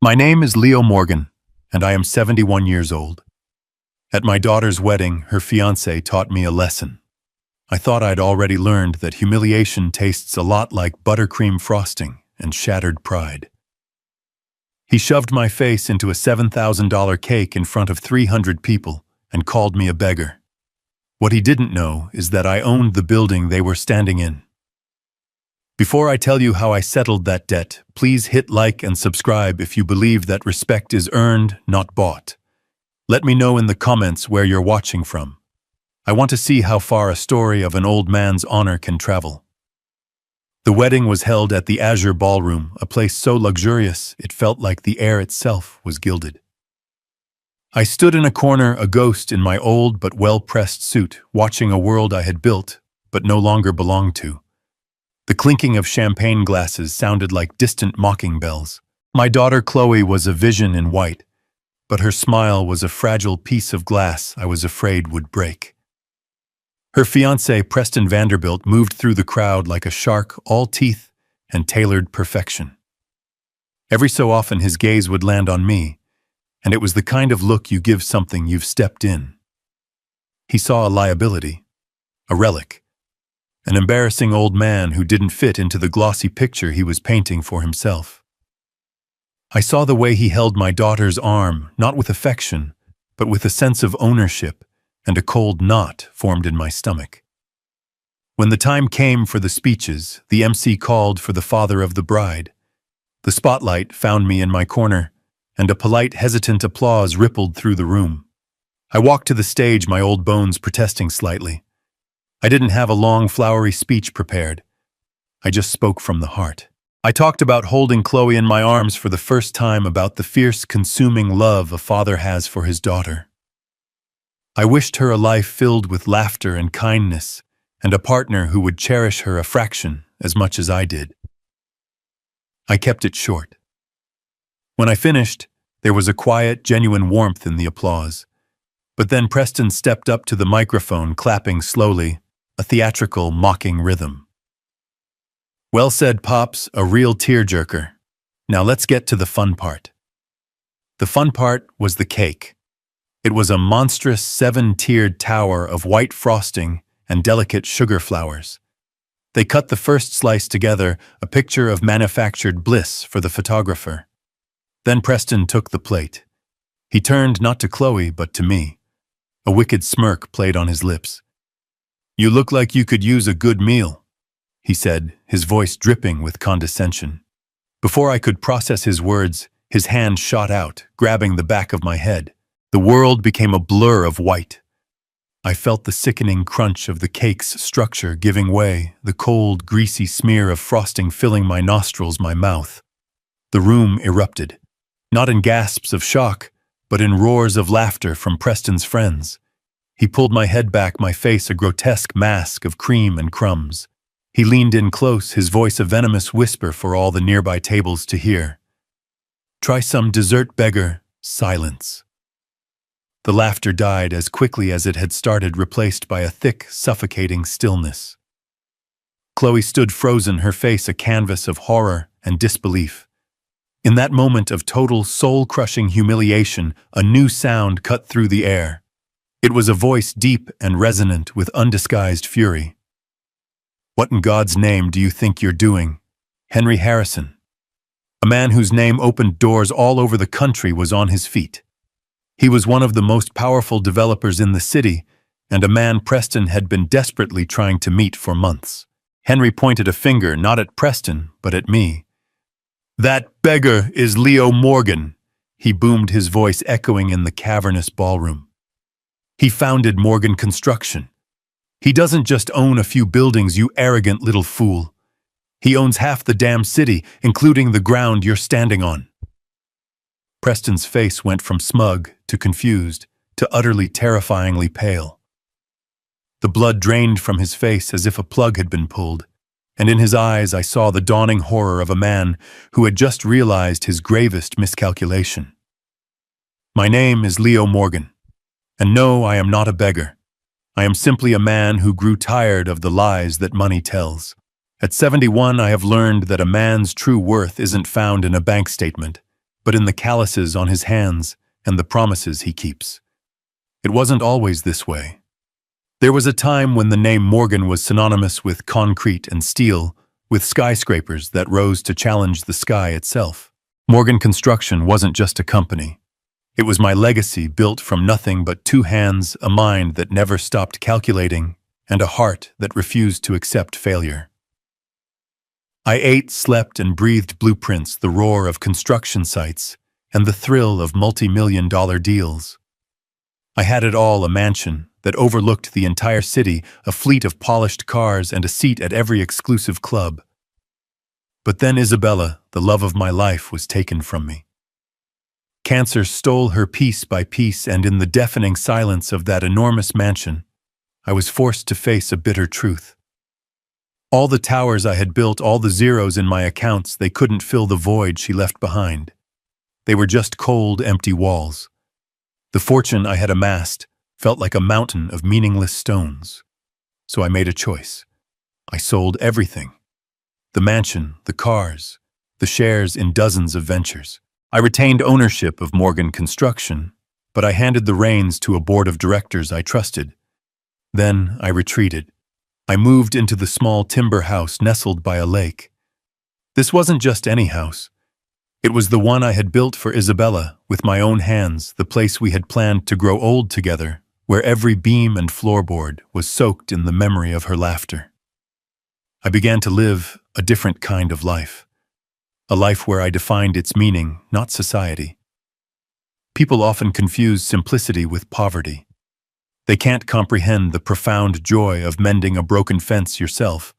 My name is Leo Morgan, and I am 71 years old. At my daughter's wedding, her fiancé taught me a lesson. I thought I'd already learned that humiliation tastes a lot like buttercream frosting and shattered pride. He shoved my face into a $7,000 cake in front of 300 people and called me a beggar. What he didn't know is that I owned the building they were standing in. Before I tell you how I settled that debt, please hit like and subscribe if you believe that respect is earned, not bought. Let me know in the comments where you're watching from. I want to see how far a story of an old man's honor can travel. The wedding was held at the Azure Ballroom, a place so luxurious it felt like the air itself was gilded. I stood in a corner, a ghost in my old but well-pressed suit, watching a world I had built but no longer belonged to. The clinking of champagne glasses sounded like distant mocking bells. My daughter Chloe was a vision in white, but her smile was a fragile piece of glass I was afraid would break. Her fiancé, Preston Vanderbilt, moved through the crowd like a shark, all teeth and tailored perfection. Every so often his gaze would land on me, and it was the kind of look you give something you've stepped in. He saw a liability, a relic, an embarrassing old man who didn't fit into the glossy picture he was painting for himself. I saw the way he held my daughter's arm, not with affection, but with a sense of ownership, and a cold knot formed in my stomach. When the time came for the speeches, the MC called for the father of the bride. The spotlight found me in my corner, and a polite, hesitant applause rippled through the room. I walked to the stage, my old bones protesting slightly. I didn't have a long, flowery speech prepared. I just spoke from the heart. I talked about holding Chloe in my arms for the first time, about the fierce, consuming love a father has for his daughter. I wished her a life filled with laughter and kindness, and a partner who would cherish her a fraction as much as I did. I kept it short. When I finished, there was a quiet, genuine warmth in the applause. But then Preston stepped up to the microphone, clapping slowly, a theatrical, mocking rhythm. Well said, Pops, a real tearjerker. Now let's get to the fun part. The fun part was the cake. It was a monstrous 7-tiered tower of white frosting and delicate sugar flowers. They cut the first slice together, a picture of manufactured bliss for the photographer. Then Preston took the plate. He turned not to Chloe, but to me. A wicked smirk played on his lips. "You look like you could use a good meal," he said, his voice dripping with condescension. Before I could process his words, his hand shot out, grabbing the back of my head. The world became a blur of white. I felt the sickening crunch of the cake's structure giving way, the cold, greasy smear of frosting filling my nostrils, my mouth. The room erupted, not in gasps of shock, but in roars of laughter from Preston's friends. He pulled my head back, my face a grotesque mask of cream and crumbs. He leaned in close, his voice a venomous whisper for all the nearby tables to hear. "Try some dessert, beggar." Silence. The laughter died as quickly as it had started, replaced by a thick, suffocating stillness. Chloe stood frozen, her face a canvas of horror and disbelief. In that moment of total, soul-crushing humiliation, a new sound cut through the air. It was a voice deep and resonant with undisguised fury. "What in God's name do you think you're doing?" Henry Harrison, a man whose name opened doors all over the country, was on his feet. He was one of the most powerful developers in the city, and a man Preston had been desperately trying to meet for months. Henry pointed a finger not at Preston, but at me. "That beggar is Leo Morgan," he boomed, his voice echoing in the cavernous ballroom. "He founded Morgan Construction. He doesn't just own a few buildings, you arrogant little fool. He owns half the damn city, including the ground you're standing on." Preston's face went from smug to confused to utterly terrifyingly pale. The blood drained from his face as if a plug had been pulled, and in his eyes I saw the dawning horror of a man who had just realized his gravest miscalculation. "My name is Leo Morgan, and no, I am not a beggar. I am simply a man who grew tired of the lies that money tells. At 71, I have learned that a man's true worth isn't found in a bank statement, but in the calluses on his hands and the promises he keeps. It wasn't always this way. There was a time when the name Morgan was synonymous with concrete and steel, with skyscrapers that rose to challenge the sky itself. Morgan Construction wasn't just a company. It was my legacy built from nothing but two hands, a mind that never stopped calculating, and a heart that refused to accept failure. I ate, slept, and breathed blueprints, the roar of construction sites, and the thrill of multi-million-dollar deals. I had it all: a mansion that overlooked the entire city, a fleet of polished cars, and a seat at every exclusive club. But then Isabella, the love of my life, was taken from me. Cancer stole her piece by piece, and in the deafening silence of that enormous mansion, I was forced to face a bitter truth. All the towers I had built, all the zeros in my accounts, they couldn't fill the void she left behind. They were just cold, empty walls. The fortune I had amassed felt like a mountain of meaningless stones. So I made a choice. I sold everything. The mansion, the cars, the shares in dozens of ventures. I retained ownership of Morgan Construction, but I handed the reins to a board of directors I trusted. Then I retreated. I moved into the small timber house nestled by a lake. This wasn't just any house. It was the one I had built for Isabella with my own hands, the place we had planned to grow old together, where every beam and floorboard was soaked in the memory of her laughter. I began to live a different kind of life, a life where I defined its meaning, not society. People often confuse simplicity with poverty. They can't comprehend the profound joy of mending a broken fence yourself,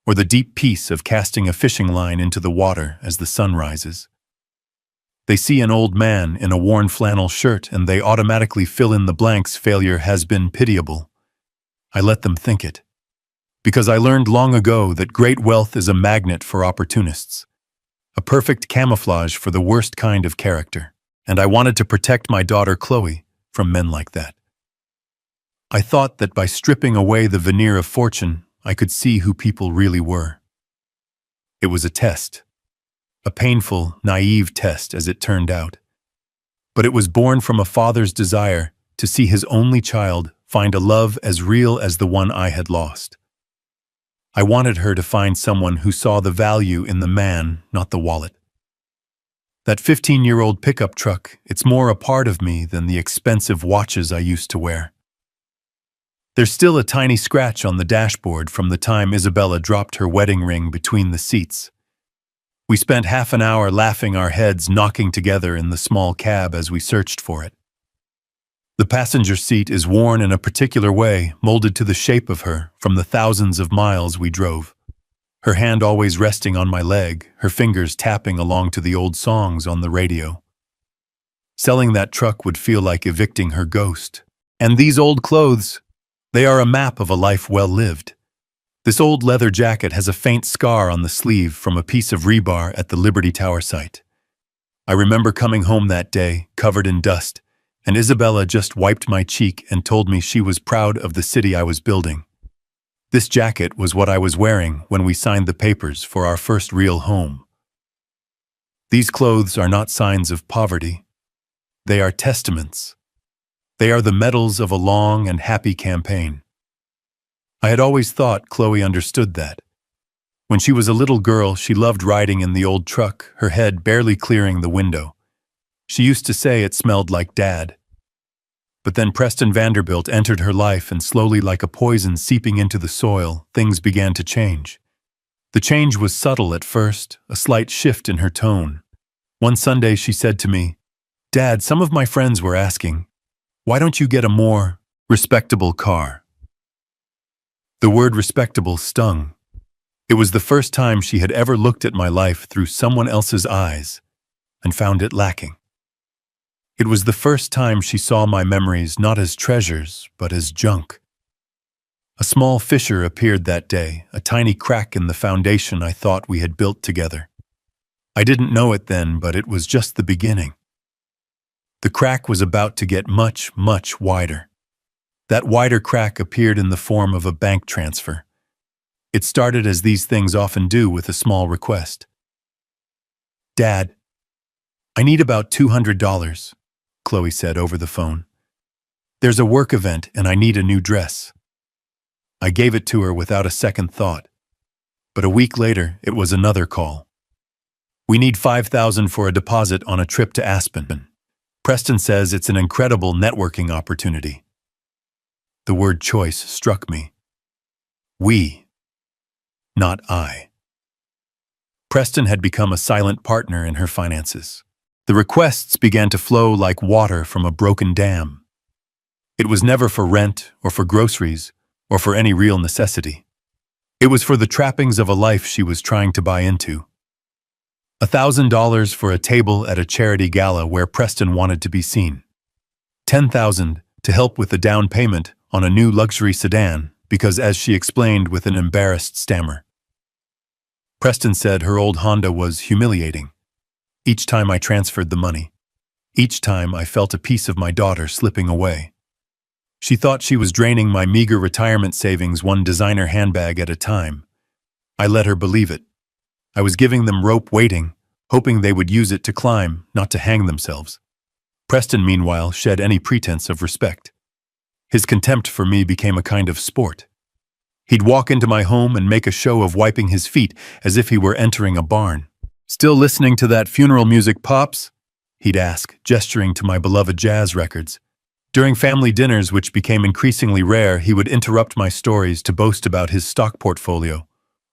or the deep peace of casting a fishing line into the water as the sun rises. They see an old man in a worn flannel shirt and they automatically fill in the blanks: failure has been pitiable. I let them think it. Because I learned long ago that great wealth is a magnet for opportunists, a perfect camouflage for the worst kind of character. And I wanted to protect my daughter Chloe from men like that. I thought that by stripping away the veneer of fortune, I could see who people really were. It was a test. A painful, naive test, as it turned out. But it was born from a father's desire to see his only child find a love as real as the one I had lost. I wanted her to find someone who saw the value in the man, not the wallet. That 15-year-old pickup truck, it's more a part of me than the expensive watches I used to wear. There's still a tiny scratch on the dashboard from the time Isabella dropped her wedding ring between the seats. We spent half an hour laughing our heads knocking together in the small cab as we searched for it. The passenger seat is worn in a particular way, molded to the shape of her from the thousands of miles we drove. Her hand always resting on my leg, her fingers tapping along to the old songs on the radio. Selling that truck would feel like evicting her ghost. And these old clothes, they are a map of a life well lived. This old leather jacket has a faint scar on the sleeve from a piece of rebar at the Liberty Tower site. I remember coming home that day, covered in dust, and Isabella just wiped my cheek and told me she was proud of the city I was building. This jacket was what I was wearing when we signed the papers for our first real home. These clothes are not signs of poverty. They are testaments. They are the medals of a long and happy campaign. I had always thought Chloe understood that. When she was a little girl, she loved riding in the old truck, her head barely clearing the window. She used to say it smelled like Dad. But then Preston Vanderbilt entered her life, and slowly, like a poison seeping into the soil, things began to change. The change was subtle at first, a slight shift in her tone. One Sunday she said to me, "Dad, some of my friends were asking, why don't you get a more respectable car?" The word respectable stung. It was the first time she had ever looked at my life through someone else's eyes and found it lacking. It was the first time she saw my memories not as treasures, but as junk. A small fissure appeared that day, a tiny crack in the foundation I thought we had built together. I didn't know it then, but it was just the beginning. The crack was about to get much, much wider. That wider crack appeared in the form of a bank transfer. It started as these things often do, with a small request. "Dad, I need about $200, Chloe said over the phone. There's a work event and I need a new dress. I gave it to her without a second thought. But a week later, it was another call. We need $5,000 for a deposit on a trip to Aspen. Preston says it's an incredible networking opportunity. The word choice struck me. We, not I. Preston had become a silent partner in her finances. The requests began to flow like water from a broken dam. It was never for rent or for groceries or for any real necessity. It was for the trappings of a life she was trying to buy into. $1,000 for a table at a charity gala where Preston wanted to be seen. $10,000 to help with the down payment on a new luxury sedan because, as she explained with an embarrassed stammer, Preston said her old Honda was humiliating. Each time I transferred the money, each time I felt a piece of my daughter slipping away. She thought she was draining my meager retirement savings one designer handbag at a time. I let her believe it. I was giving them rope waiting, hoping they would use it to climb, not to hang themselves. Preston, meanwhile, shed any pretense of respect. His contempt for me became a kind of sport. He'd walk into my home and make a show of wiping his feet as if he were entering a barn. "Still listening to that funeral music, Pops?" he'd ask, gesturing to my beloved jazz records. During family dinners, which became increasingly rare, he would interrupt my stories to boast about his stock portfolio,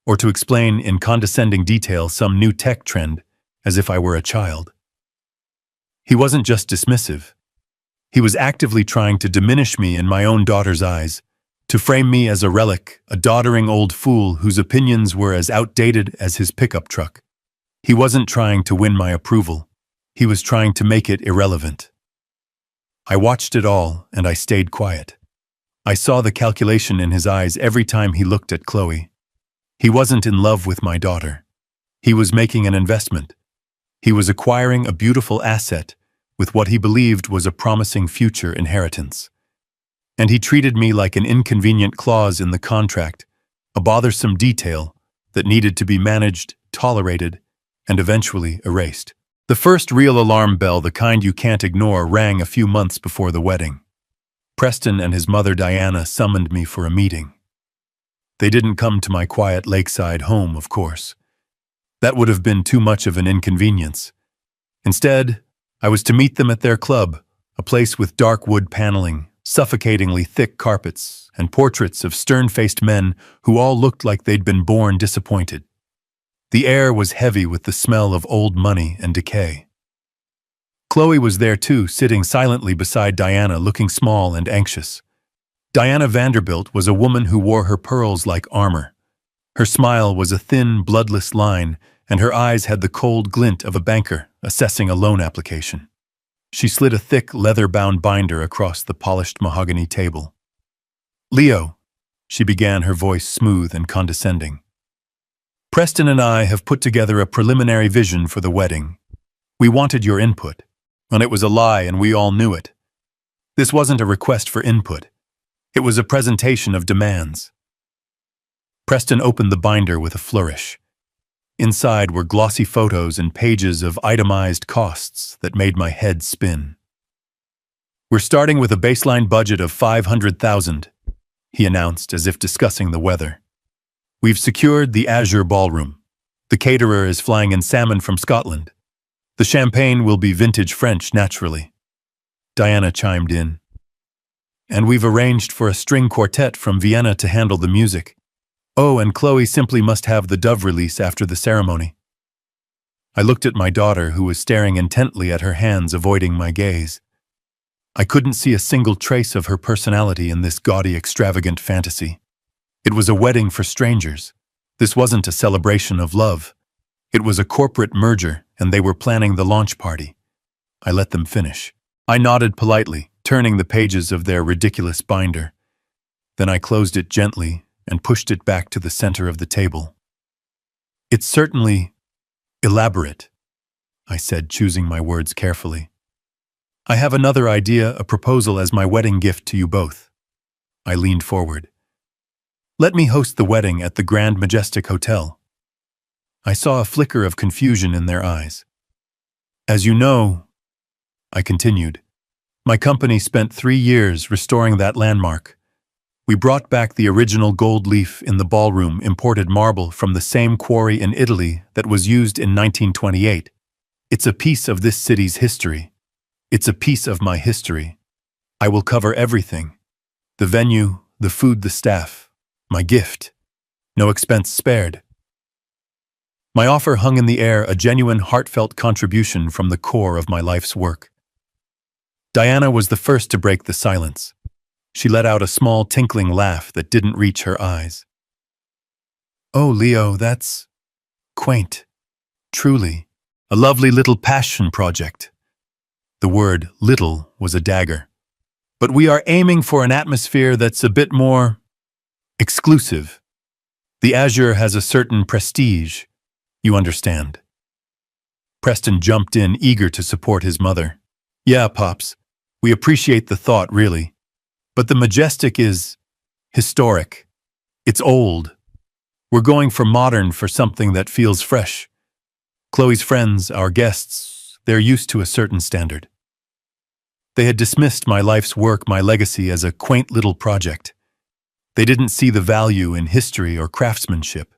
or to explain in condescending detail some new tech trend, as if I were a child. He wasn't just dismissive. He was actively trying to diminish me in my own daughter's eyes, to frame me as a relic, a doddering old fool whose opinions were as outdated as his pickup truck. He wasn't trying to win my approval. He was trying to make it irrelevant. I watched it all, and I stayed quiet. I saw the calculation in his eyes every time he looked at Chloe. He wasn't in love with my daughter. He was making an investment. He was acquiring a beautiful asset with what he believed was a promising future inheritance. And he treated me like an inconvenient clause in the contract, a bothersome detail that needed to be managed, tolerated, and eventually erased. The first real alarm bell, the kind you can't ignore, rang a few months before the wedding. Preston and his mother Diana summoned me for a meeting. They didn't come to my quiet lakeside home, of course. That would have been too much of an inconvenience. Instead, I was to meet them at their club, a place with dark wood paneling, suffocatingly thick carpets, and portraits of stern-faced men who all looked like they'd been born disappointed. The air was heavy with the smell of old money and decay. Chloe was there too, sitting silently beside Diana, looking small and anxious. Diana Vanderbilt was a woman who wore her pearls like armor. Her smile was a thin, bloodless line, and her eyes had the cold glint of a banker assessing a loan application. She slid a thick, leather-bound binder across the polished mahogany table. "Leo," she began, her voice smooth and condescending. "Preston and I have put together a preliminary vision for the wedding. We wanted your input, and it was a lie and we all knew it. This wasn't a request for input. It was a presentation of demands." Preston opened the binder with a flourish. Inside were glossy photos and pages of itemized costs that made my head spin. "We're starting with a baseline budget of $500,000, he announced as if discussing the weather. "We've secured the Azure Ballroom. The caterer is flying in salmon from Scotland. The champagne will be vintage French, naturally." Diana chimed in. "And we've arranged for a string quartet from Vienna to handle the music. Oh, and Chloe simply must have the dove release after the ceremony." I looked at my daughter, who was staring intently at her hands, avoiding my gaze. I couldn't see a single trace of her personality in this gaudy, extravagant fantasy. It was a wedding for strangers. This wasn't a celebration of love. It was a corporate merger, and they were planning the launch party. I let them finish. I nodded politely, turning the pages of their ridiculous binder. Then I closed it gently and pushed it back to the center of the table. "It's certainly elaborate," I said, choosing my words carefully. "I have another idea, a proposal as my wedding gift to you both." I leaned forward. "Let me host the wedding at the Grand Majestic Hotel." I saw a flicker of confusion in their eyes. As you know, I continued, my company spent 3 years restoring that landmark. We brought back the original gold leaf in the ballroom, imported marble from the same quarry in Italy that was used in 1928. It's a piece of this city's history. It's a piece of my history. I will cover everything. The venue, the food, the staff. My gift. No expense spared. My offer hung in the air, a genuine, heartfelt contribution from the core of my life's work. Diana was the first to break the silence. She let out a small, tinkling laugh that didn't reach her eyes. Oh, Leo, that's quaint. Truly, a lovely little passion project. The word little was a dagger. But we are aiming for an atmosphere that's a bit more exclusive. The Azure has a certain prestige, you understand. Preston jumped in, eager to support his mother. Yeah, Pops, we appreciate the thought, really. But the Majestic is historic. It's old. We're going for modern, for something that feels fresh. Chloe's friends, our guests, they're used to a certain standard. They had dismissed my life's work, my legacy, as a quaint little project. They didn't see the value in history or craftsmanship.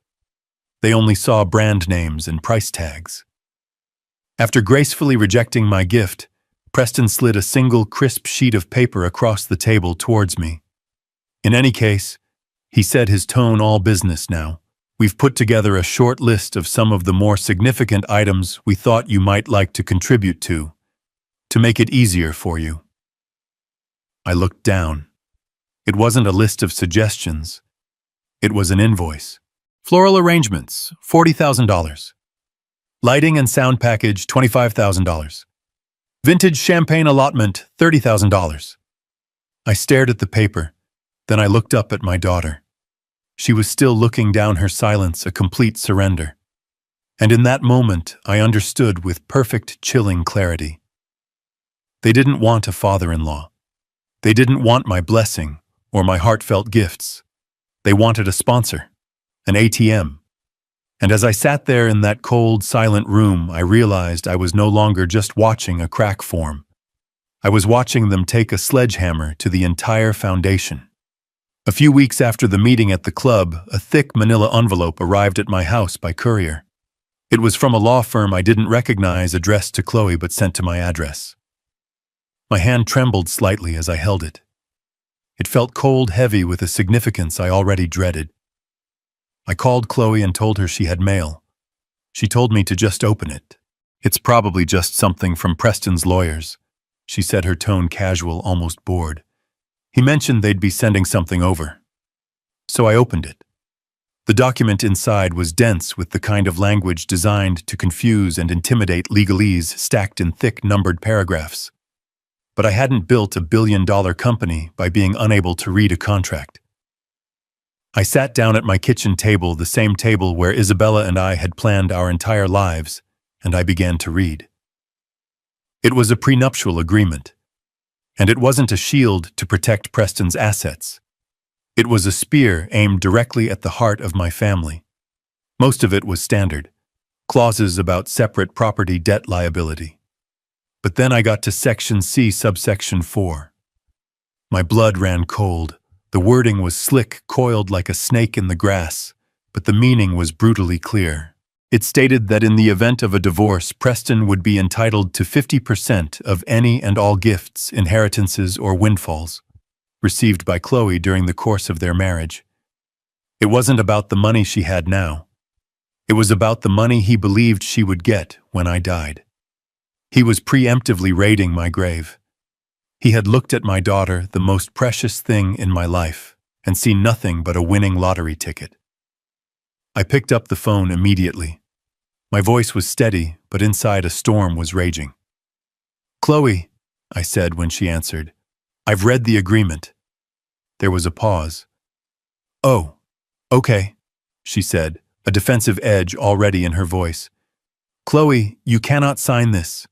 They only saw brand names and price tags. After gracefully rejecting my gift, Preston slid a single crisp sheet of paper across the table towards me. In any case, he said, his tone all business now, we've put together a short list of some of the more significant items we thought you might like to contribute to make it easier for you. I looked down. It wasn't a list of suggestions. It was an invoice. Floral arrangements, $40,000. Lighting and sound package, $25,000. Vintage champagne allotment, $30,000. I stared at the paper, then I looked up at my daughter. She was still looking down, her silence a complete surrender. And in that moment, I understood with perfect, chilling clarity. They didn't want a father-in-law. They didn't want my blessing or my heartfelt gifts. They wanted a sponsor, an ATM. And as I sat there in that cold, silent room, I realized I was no longer just watching a crack form. I was watching them take a sledgehammer to the entire foundation. A few weeks after the meeting at the club, a thick manila envelope arrived at my house by courier. It was from a law firm I didn't recognize, addressed to Chloe but sent to my address. My hand trembled slightly as I held it. It felt cold, heavy, with a significance I already dreaded. I called Chloe and told her she had mail. She told me to just open it. It's probably just something from Preston's lawyers, she said, her tone casual, almost bored. He mentioned they'd be sending something over. So I opened it. The document inside was dense with the kind of language designed to confuse and intimidate, legalese stacked in thick, numbered paragraphs. But I hadn't built a billion-dollar company by being unable to read a contract. I sat down at my kitchen table, the same table where Isabella and I had planned our entire lives, and I began to read. It was a prenuptial agreement, and it wasn't a shield to protect Preston's assets. It was a spear aimed directly at the heart of my family. Most of it was standard, clauses about separate property, debt, liability. But then I got to Section C, subsection 4. My blood ran cold. The wording was slick, coiled like a snake in the grass, but the meaning was brutally clear. It stated that in the event of a divorce, Preston would be entitled to 50% of any and all gifts, inheritances, or windfalls received by Chloe during the course of their marriage. It wasn't about the money she had now. It was about the money he believed she would get when I died. He was preemptively raiding my grave. He had looked at my daughter, the most precious thing in my life, and seen nothing but a winning lottery ticket. I picked up the phone immediately. My voice was steady, but inside a storm was raging. "Chloe," I said when she answered, "I've read the agreement." There was a pause. "Oh, okay," she said, a defensive edge already in her voice. "Chloe, you cannot sign this,"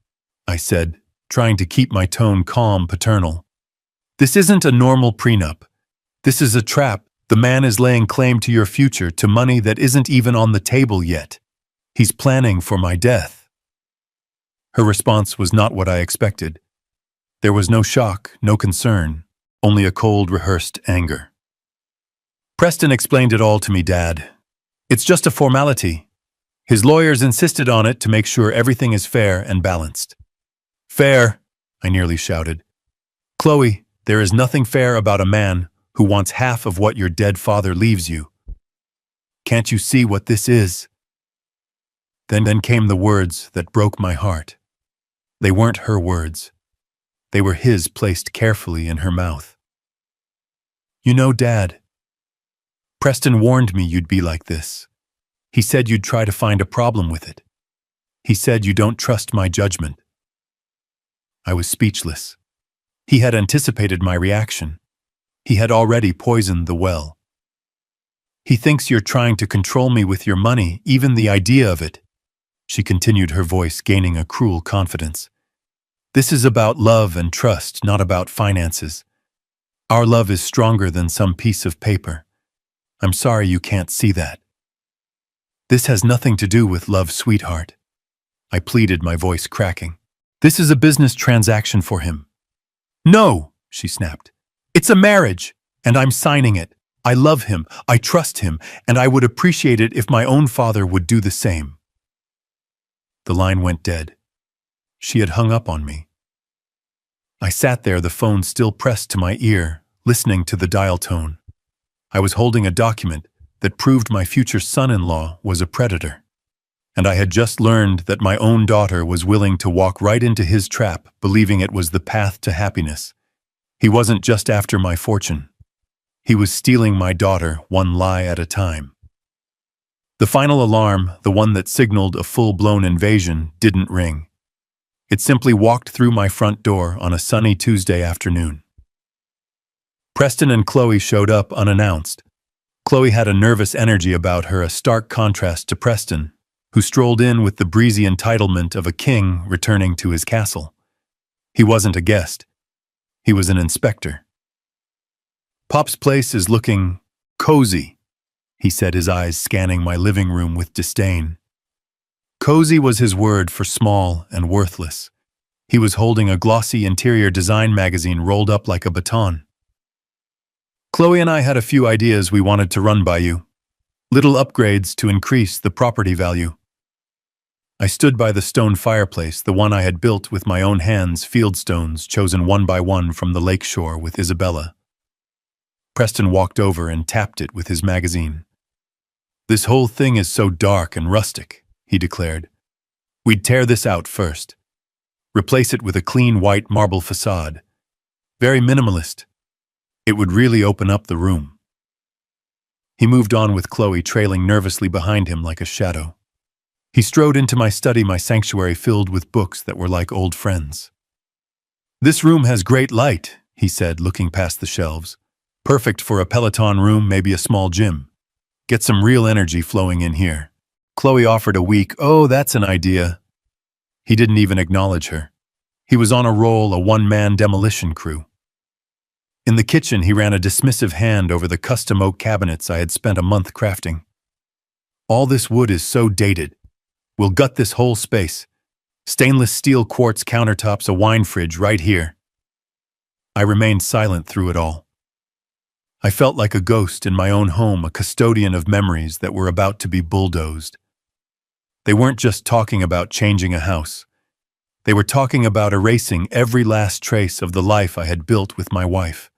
I said, trying to keep my tone calm, paternal. "This isn't a normal prenup. This is a trap. The man is laying claim to your future, to money that isn't even on the table yet. He's planning for my death." Her response was not what I expected. There was no shock, no concern, only a cold, rehearsed anger. Preston explained it all to me, Dad. It's just a formality. His lawyers insisted on it to make sure everything is fair and balanced. Fair, I nearly shouted. Chloe, there is nothing fair about a man who wants half of what your dead father leaves you. Can't you see what this is? Then came the words that broke my heart. They weren't her words. They were his, placed carefully in her mouth. You know, Dad, Preston warned me you'd be like this. He said you'd try to find a problem with it. He said you don't trust my judgment. I was speechless. He had anticipated my reaction. He had already poisoned the well. He thinks you're trying to control me with your money, even the idea of it. She continued, her voice gaining a cruel confidence. This is about love and trust, not about finances. Our love is stronger than some piece of paper. I'm sorry you can't see that. This has nothing to do with love, sweetheart. I pleaded, my voice cracking. This is a business transaction for him. No, she snapped. It's a marriage, and I'm signing it. I love him, I trust him, and I would appreciate it if my own father would do the same. The line went dead. She had hung up on me. I sat there, the phone still pressed to my ear, listening to the dial tone. I was holding a document that proved my future son-in-law was a predator. And I had just learned that my own daughter was willing to walk right into his trap, believing it was the path to happiness. He wasn't just after my fortune. He was stealing my daughter, one lie at a time. The final alarm, the one that signaled a full-blown invasion, didn't ring. It simply walked through my front door on a sunny Tuesday afternoon. Preston and Chloe showed up unannounced. Chloe had a nervous energy about her, a stark contrast to Preston, who strolled in with the breezy entitlement of a king returning to his castle. He wasn't a guest. He was an inspector. Pop's place is looking cozy, he said, his eyes scanning my living room with disdain. Cozy was his word for small and worthless. He was holding a glossy interior design magazine rolled up like a baton. Chloe and I had a few ideas we wanted to run by you. Little upgrades to increase the property value. I stood by the stone fireplace, the one I had built with my own hands, field stones chosen one by one from the lake shore with Isabella. Preston walked over and tapped it with his magazine. This whole thing is so dark and rustic, he declared. We'd tear this out first. Replace it with a clean white marble facade. Very minimalist. It would really open up the room. He moved on with Chloe trailing nervously behind him like a shadow. He strode into my study, my sanctuary filled with books that were like old friends. This room has great light, he said, looking past the shelves. Perfect for a Peloton room, maybe a small gym. Get some real energy flowing in here. Chloe offered a weak, "Oh, that's an idea." He didn't even acknowledge her. He was on a roll, a one-man demolition crew. In the kitchen, he ran a dismissive hand over the custom oak cabinets I had spent a month crafting. All this wood is so dated. We'll gut this whole space. Stainless steel quartz countertops, a wine fridge right here. I remained silent through it all. I felt like a ghost in my own home, a custodian of memories that were about to be bulldozed. They weren't just talking about changing a house. They were talking about erasing every last trace of the life I had built with my wife.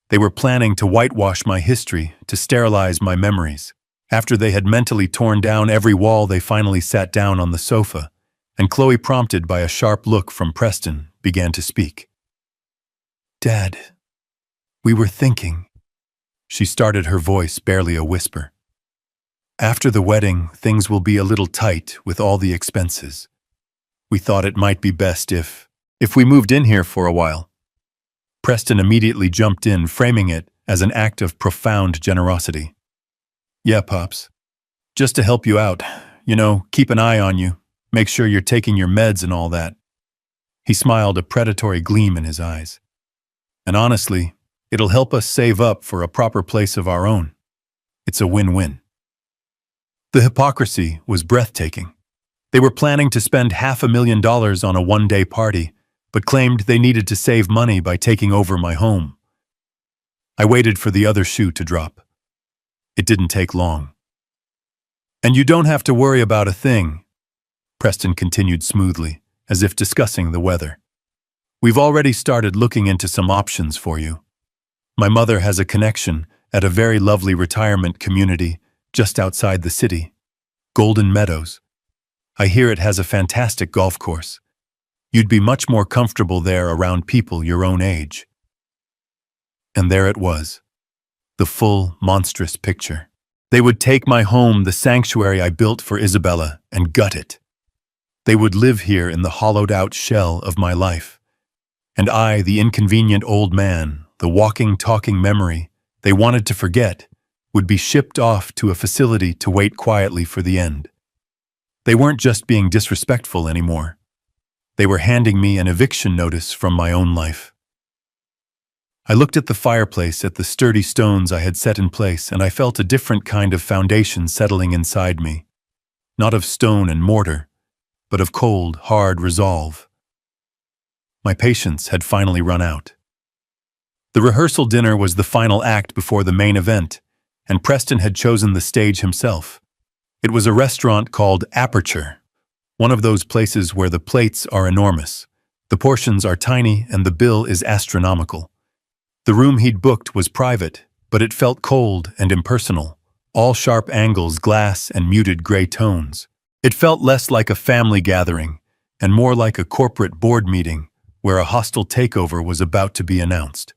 They were planning to whitewash my history, to sterilize my memories. After they had mentally torn down every wall, they finally sat down on the sofa, and Chloe, prompted by a sharp look from Preston, began to speak. "Dad, we were thinking," she started, her voice barely a whisper. "After the wedding, things will be a little tight with all the expenses. We thought it might be best if we moved in here for a while." Preston immediately jumped in, framing it as an act of profound generosity. "Yeah, Pops. Just to help you out. Keep an eye on you. Make sure you're taking your meds and all that." He smiled, a predatory gleam in his eyes. "And honestly, it'll help us save up for a proper place of our own. It's a win-win." The hypocrisy was breathtaking. They were planning to spend $500,000 on a one-day party, but claimed they needed to save money by taking over my home. I waited for the other shoe to drop. It didn't take long. "And you don't have to worry about a thing," Preston continued smoothly, as if discussing the weather. "We've already started looking into some options for you. My mother has a connection at a very lovely retirement community just outside the city, Golden Meadows. I hear it has a fantastic golf course. You'd be much more comfortable there around people your own age." And there it was, the full, monstrous picture. They would take my home, the sanctuary I built for Isabella, and gut it. They would live here in the hollowed-out shell of my life. And I, the inconvenient old man, the walking, talking memory they wanted to forget, would be shipped off to a facility to wait quietly for the end. They weren't just being disrespectful anymore. They were handing me an eviction notice from my own life. I looked at the fireplace, at the sturdy stones I had set in place, and I felt a different kind of foundation settling inside me. Not of stone and mortar, but of cold, hard resolve. My patience had finally run out. The rehearsal dinner was the final act before the main event, and Preston had chosen the stage himself. It was a restaurant called Aperture, one of those places where the plates are enormous, the portions are tiny, and the bill is astronomical. The room he'd booked was private, but it felt cold and impersonal, all sharp angles, glass, and muted gray tones. It felt less like a family gathering and more like a corporate board meeting where a hostile takeover was about to be announced.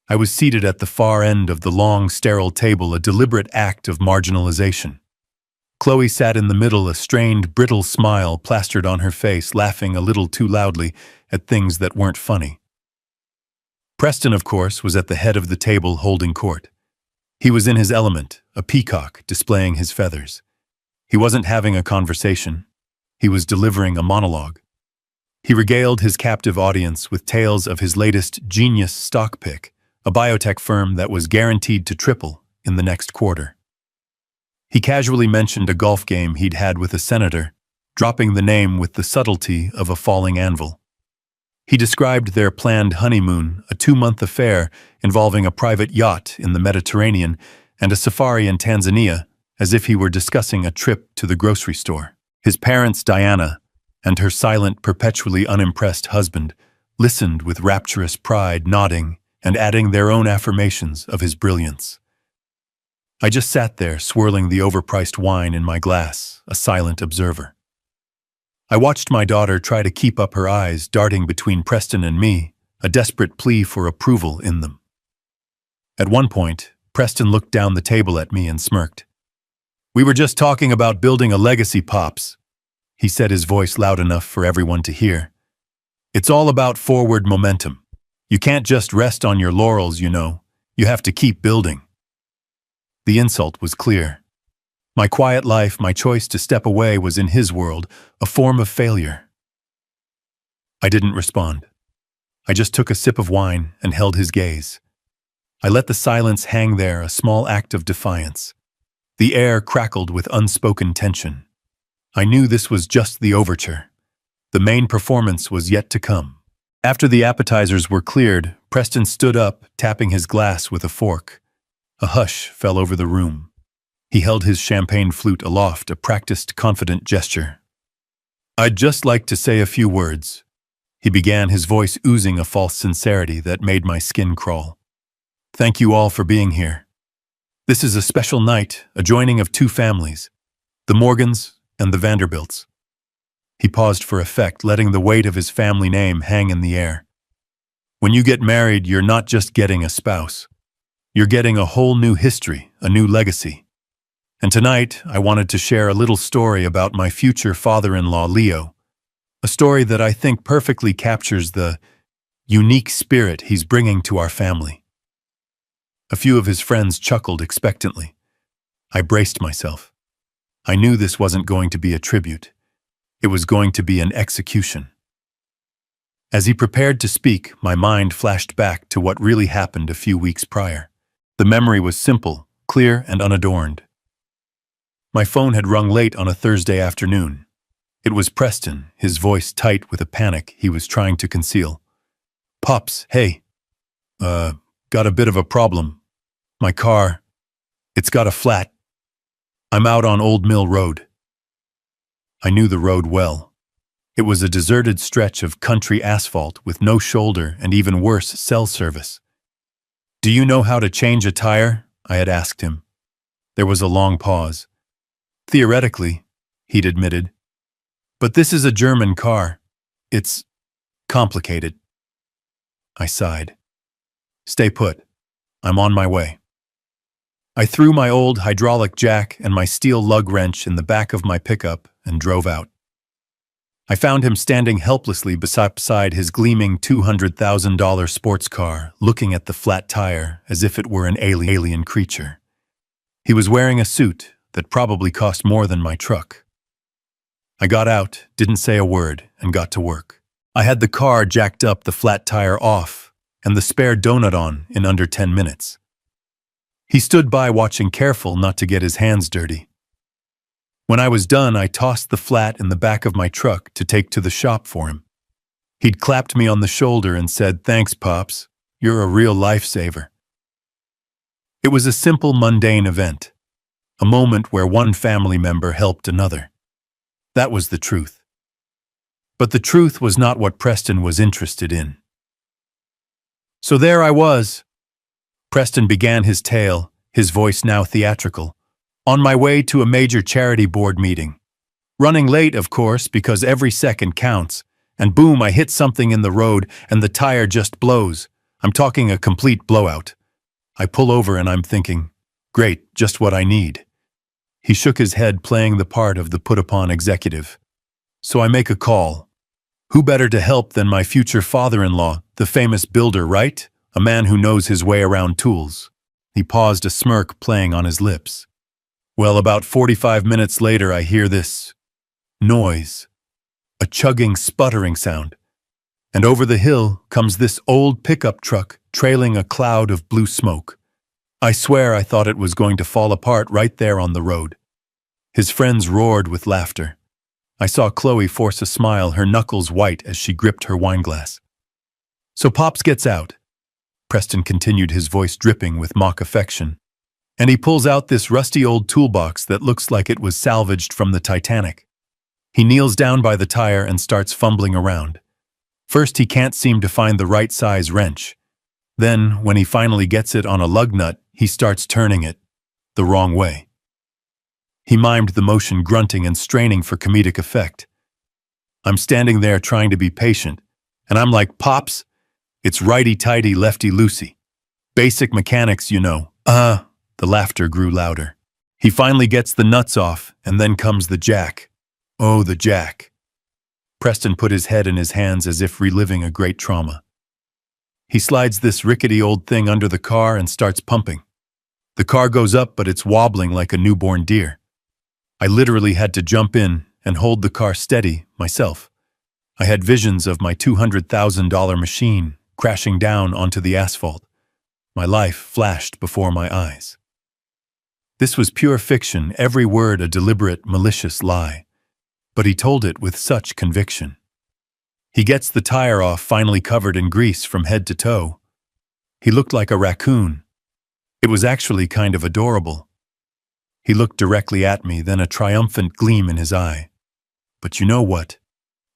I was seated at the far end of the long, sterile table, a deliberate act of marginalization. Chloe sat in the middle, a strained, brittle smile plastered on her face, laughing a little too loudly at things that weren't funny. Preston, of course, was at the head of the table holding court. He was in his element, a peacock displaying his feathers. He wasn't having a conversation. He was delivering a monologue. He regaled his captive audience with tales of his latest genius stock pick, a biotech firm that was guaranteed to triple in the next quarter. He casually mentioned a golf game he'd had with a senator, dropping the name with the subtlety of a falling anvil. He described their planned honeymoon, a 2-month affair involving a private yacht in the Mediterranean and a safari in Tanzania, as if he were discussing a trip to the grocery store. His parents, Diana, and her silent, perpetually unimpressed husband, listened with rapturous pride, nodding and adding their own affirmations of his brilliance. I just sat there, swirling the overpriced wine in my glass, a silent observer. I watched my daughter try to keep up her eyes, darting between Preston and me, a desperate plea for approval in them. At one point, Preston looked down the table at me and smirked. "We were just talking about building a legacy, Pops," he said, his voice loud enough for everyone to hear. "It's all about forward momentum. You can't just rest on your laurels, you know. You have to keep building." The insult was clear. My quiet life, my choice to step away, was in his world a form of failure. I didn't respond. I just took a sip of wine and held his gaze. I let the silence hang there, a small act of defiance. The air crackled with unspoken tension. I knew this was just the overture. The main performance was yet to come. After the appetizers were cleared, Preston stood up, tapping his glass with a fork. A hush fell over the room. He held his champagne flute aloft, a practiced, confident gesture. "I'd just like to say a few words," he began, his voice oozing a false sincerity that made my skin crawl. "Thank you all for being here. This is a special night, a joining of two families, the Morgans and the Vanderbilts." He paused for effect, letting the weight of his family name hang in the air. "When you get married, you're not just getting a spouse. You're getting a whole new history, a new legacy. And tonight, I wanted to share a little story about my future father-in-law, Leo, a story that I think perfectly captures the unique spirit he's bringing to our family." A few of his friends chuckled expectantly. I braced myself. I knew this wasn't going to be a tribute. It was going to be an execution. As he prepared to speak, my mind flashed back to what really happened a few weeks prior. The memory was simple, clear, and unadorned. My phone had rung late on a Thursday afternoon, It was Preston, his voice tight with a panic he was trying to conceal. "Pops, hey. Got a bit of a problem. My car, it's got a flat. I'm out on Old Mill Road." I knew the road well. It was a deserted stretch of country asphalt with no shoulder and even worse, cell service. "Do you know how to change a tire?" I had asked him. There was a long pause. "Theoretically," he'd admitted. "But this is a German car. It's complicated." I sighed. "Stay put. I'm on my way." I threw my old hydraulic jack and my steel lug wrench in the back of my pickup and drove out. I found him standing helplessly beside his gleaming $200,000 sports car, looking at the flat tire as if it were an alien creature. He was wearing a suit that probably cost more than my truck. I got out, didn't say a word, and got to work. I had the car jacked up, the flat tire off, and the spare donut on in under 10 minutes. He stood by watching, careful not to get his hands dirty. When I was done, I tossed the flat in the back of my truck to take to the shop for him. He'd clapped me on the shoulder and said, "Thanks, Pops. You're a real lifesaver." It was a simple, mundane event, a moment where one family member helped another. That was the truth. But the truth was not what Preston was interested in. So there I was. Preston began his tale, his voice now theatrical, on my way to a major charity board meeting. Running late, of course, because every second counts, and boom, I hit something in the road and the tire just blows. I'm talking a complete blowout. I pull over and I'm thinking, great, just what I need. He shook his head, playing the part of the put-upon executive. So I make a call. Who better to help than my future father-in-law, the famous builder, right? A man who knows his way around tools. He paused, a smirk playing on his lips. Well, about 45 minutes later, I hear this noise, a chugging, sputtering sound. And over the hill comes this old pickup truck, trailing a cloud of blue smoke. I swear I thought it was going to fall apart right there on the road. His friends roared with laughter. I saw Chloe force a smile, her knuckles white as she gripped her wineglass. So Pops gets out. Preston continued, his voice dripping with mock affection. And he pulls out this rusty old toolbox that looks like it was salvaged from the Titanic. He kneels down by the tire and starts fumbling around. First, he can't seem to find the right size wrench. Then, when he finally gets it on a lug nut, he starts turning it the wrong way. He mimed the motion, grunting and straining for comedic effect. I'm standing there trying to be patient, and I'm like, "Pops, it's righty-tighty, lefty-loosey. Basic mechanics, you know." The laughter grew louder. He finally gets the nuts off, and then comes the jack. Oh, the jack. Preston put his head in his hands as if reliving a great trauma. He slides this rickety old thing under the car and starts pumping. The car goes up, but it's wobbling like a newborn deer. I literally had to jump in and hold the car steady myself. I had visions of my $200,000 machine crashing down onto the asphalt. My life flashed before my eyes. This was pure fiction, every word a deliberate, malicious lie. But he told it with such conviction. He gets the tire off, finally covered in grease from head to toe. He looked like a raccoon. It was actually kind of adorable. He looked directly at me, then a triumphant gleam in his eye. But you know what?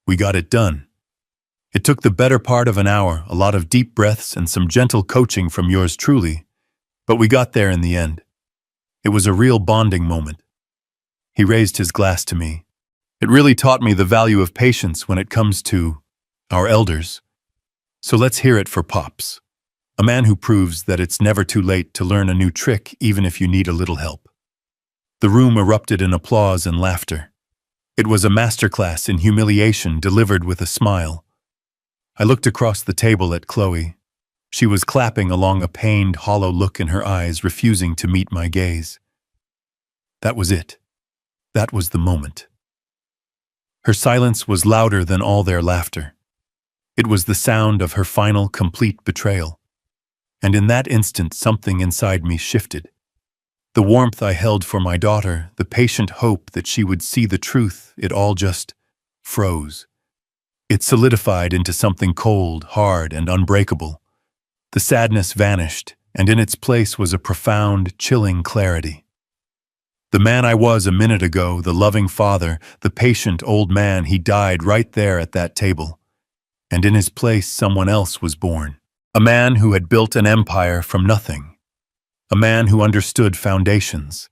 We got it done. It took the better part of an hour, a lot of deep breaths and some gentle coaching from yours truly. But we got there in the end. It was a real bonding moment. He raised his glass to me. It really taught me the value of patience when it comes to our elders. So let's hear it for Pops, a man who proves that it's never too late to learn a new trick, even if you need a little help. The room erupted in applause and laughter. It was a masterclass in humiliation delivered with a smile. I looked across the table at Chloe. She was clapping along, a pained, hollow look in her eyes, refusing to meet my gaze. That was it. That was the moment. Her silence was louder than all their laughter. It was the sound of her final, complete betrayal. And in that instant, something inside me shifted. The warmth I held for my daughter, the patient hope that she would see the truth, it all just froze. It solidified into something cold, hard, and unbreakable. The sadness vanished, and in its place was a profound, chilling clarity. The man I was a minute ago, the loving father, the patient old man, he died right there at that table. And in his place someone else was born. A man who had built an empire from nothing. A man who understood foundations.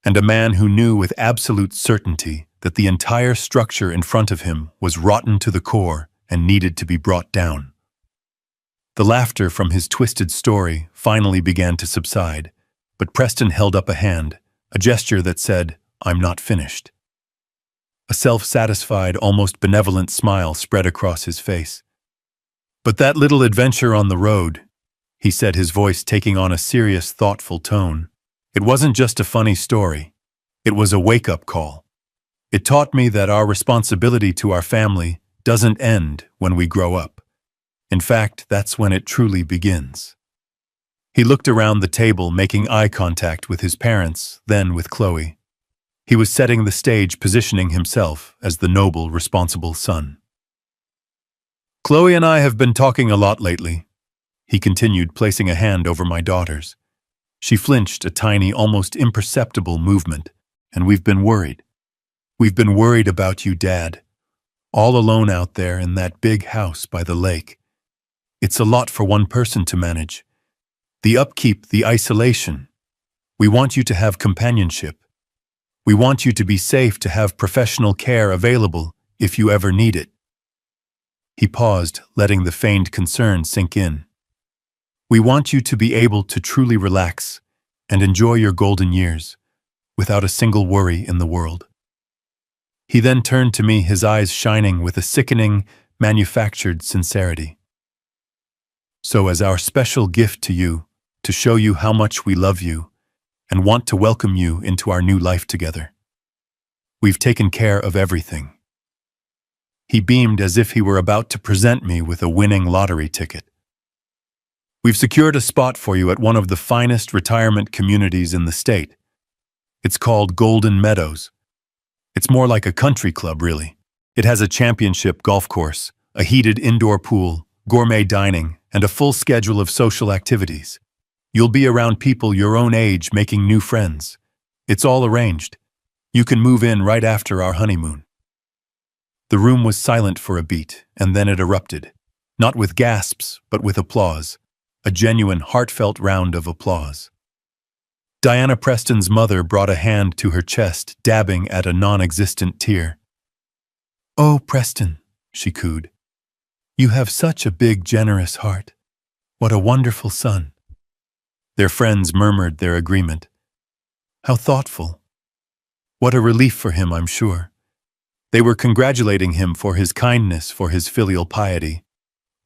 And a man who knew with absolute certainty that the entire structure in front of him was rotten to the core and needed to be brought down. The laughter from his twisted story finally began to subside, but Preston held up a hand, a gesture that said, "I'm not finished." A self-satisfied, almost benevolent smile spread across his face. "But that little adventure on the road," he said, his voice taking on a serious, thoughtful tone, "it wasn't just a funny story. It was a wake-up call. It taught me that our responsibility to our family doesn't end when we grow up. In fact, that's when it truly begins." He looked around the table, making eye contact with his parents, then with Chloe. He was setting the stage, positioning himself as the noble, responsible son. "Chloe and I have been talking a lot lately," he continued, placing a hand over my daughter's. She flinched, a tiny, almost imperceptible movement, "and we've been worried. We've been worried about you, Dad. All alone out there in that big house by the lake. It's a lot for one person to manage. The upkeep, the isolation. We want you to have companionship. We want you to be safe, to have professional care available if you ever need it." He paused, letting the feigned concern sink in. "We want you to be able to truly relax and enjoy your golden years without a single worry in the world." He then turned to me, his eyes shining with a sickening, manufactured sincerity. "So as our special gift to you, to show you how much we love you and want to welcome you into our new life together, we've taken care of everything." He beamed as if he were about to present me with a winning lottery ticket. "We've secured a spot for you at one of the finest retirement communities in the state. It's called Golden Meadows. It's more like a country club, really. It has a championship golf course, a heated indoor pool, gourmet dining, and a full schedule of social activities. You'll be around people your own age, making new friends. It's all arranged. You can move in right after our honeymoon." The room was silent for a beat, and then it erupted. Not with gasps, but with applause. A genuine, heartfelt round of applause. Diana Preston's mother brought a hand to her chest, dabbing at a non-existent tear. "Oh, Preston," she cooed. "You have such a big, generous heart. What a wonderful son." Their friends murmured their agreement. "How thoughtful. What a relief for him, I'm sure." They were congratulating him for his kindness, for his filial piety.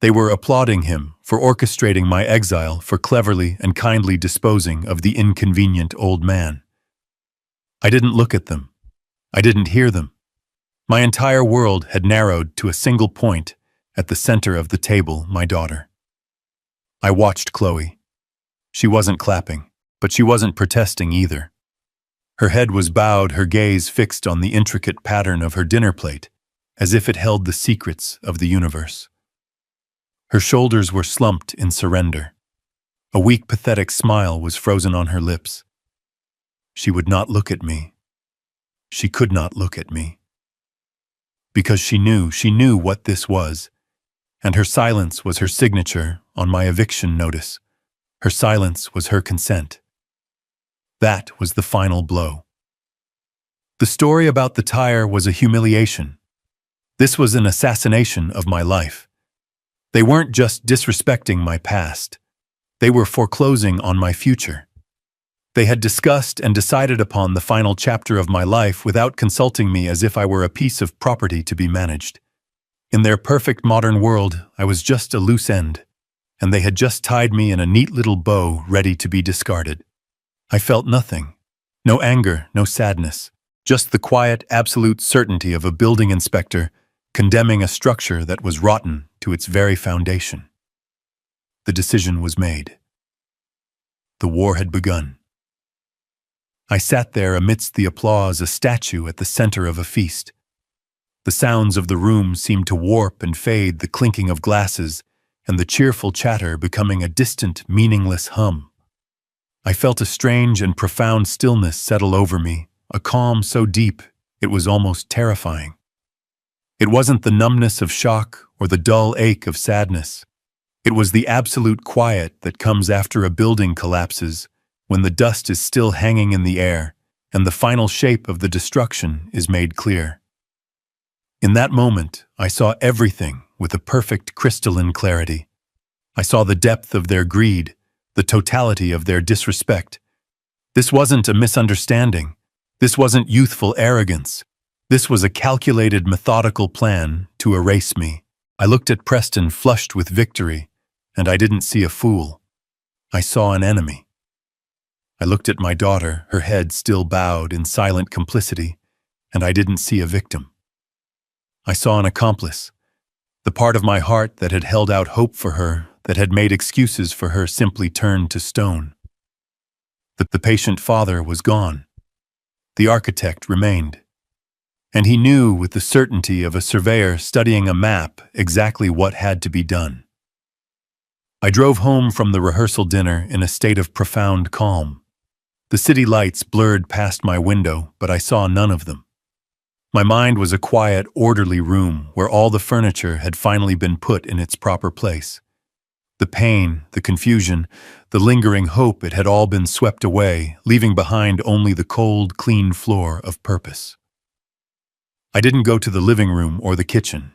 They were applauding him for orchestrating my exile, for cleverly and kindly disposing of the inconvenient old man. I didn't look at them. I didn't hear them. My entire world had narrowed to a single point at the center of the table, my daughter. I watched Chloe. She wasn't clapping, but she wasn't protesting either. Her head was bowed, her gaze fixed on the intricate pattern of her dinner plate, as if it held the secrets of the universe. Her shoulders were slumped in surrender. A weak, pathetic smile was frozen on her lips. She would not look at me. She could not look at me. Because she knew what this was, and her silence was her signature on my eviction notice. Her silence was her consent. That was the final blow. The story about the tire was a humiliation. This was an assassination of my life. They weren't just disrespecting my past. They were foreclosing on my future. They had discussed and decided upon the final chapter of my life without consulting me, as if I were a piece of property to be managed. In their perfect modern world, I was just a loose end, and they had just tied me in a neat little bow ready to be discarded. I felt nothing. No anger, no sadness. Just the quiet, absolute certainty of a building inspector condemning a structure that was rotten to its very foundation. The decision was made. The war had begun. I sat there amidst the applause, a statue at the center of a feast. The sounds of the room seemed to warp and fade, the clinking of glasses and the cheerful chatter becoming a distant, meaningless hum. I felt a strange and profound stillness settle over me, a calm so deep it was almost terrifying. It wasn't the numbness of shock or the dull ache of sadness. It was the absolute quiet that comes after a building collapses, when the dust is still hanging in the air and the final shape of the destruction is made clear. In that moment, I saw everything with a perfect crystalline clarity. I saw the depth of their greed, the totality of their disrespect. This wasn't a misunderstanding. This wasn't youthful arrogance. This was a calculated, methodical plan to erase me. I looked at Preston, flushed with victory, and I didn't see a fool. I saw an enemy. I looked at my daughter, her head still bowed in silent complicity, and I didn't see a victim. I saw an accomplice. The part of my heart that had held out hope for her, that had made excuses for her, simply turned to stone. The patient father was gone. The architect remained. And he knew with the certainty of a surveyor studying a map exactly what had to be done. I drove home from the rehearsal dinner in a state of profound calm. The city lights blurred past my window, but I saw none of them. My mind was a quiet, orderly room where all the furniture had finally been put in its proper place. The pain, the confusion, the lingering hope, it had all been swept away, leaving behind only the cold, clean floor of purpose. I didn't go to the living room or the kitchen.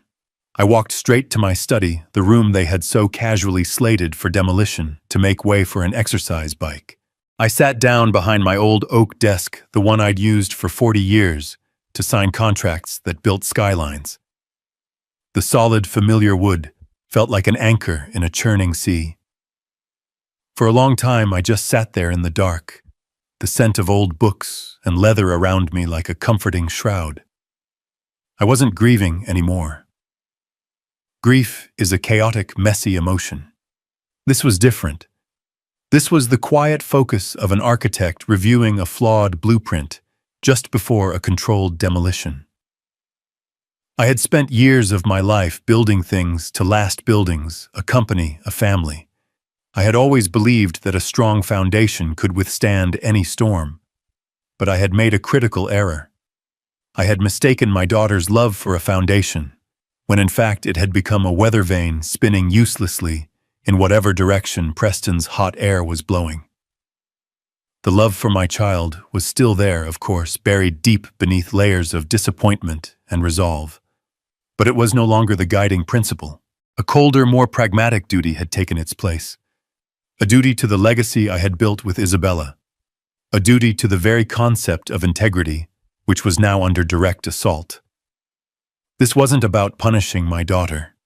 I walked straight to my study, the room they had so casually slated for demolition to make way for an exercise bike. I sat down behind my old oak desk, the one I'd used for 40 years, to sign contracts that built skylines. The solid, familiar wood felt like an anchor in a churning sea. For a long time, I just sat there in the dark, the scent of old books and leather around me like a comforting shroud. I wasn't grieving anymore. Grief is a chaotic, messy emotion. This was different. This was the quiet focus of an architect reviewing a flawed blueprint just before a controlled demolition. I had spent years of my life building things to last: buildings, a company, a family. I had always believed that a strong foundation could withstand any storm. But I had made a critical error. I had mistaken my daughter's love for a foundation, when in fact it had become a weather vane spinning uselessly in whatever direction Preston's hot air was blowing. The love for my child was still there, of course, buried deep beneath layers of disappointment and resolve. But it was no longer the guiding principle. A colder, more pragmatic duty had taken its place. A duty to the legacy I had built with Isabella. A duty to the very concept of integrity, which was now under direct assault. This wasn't about punishing my daughter.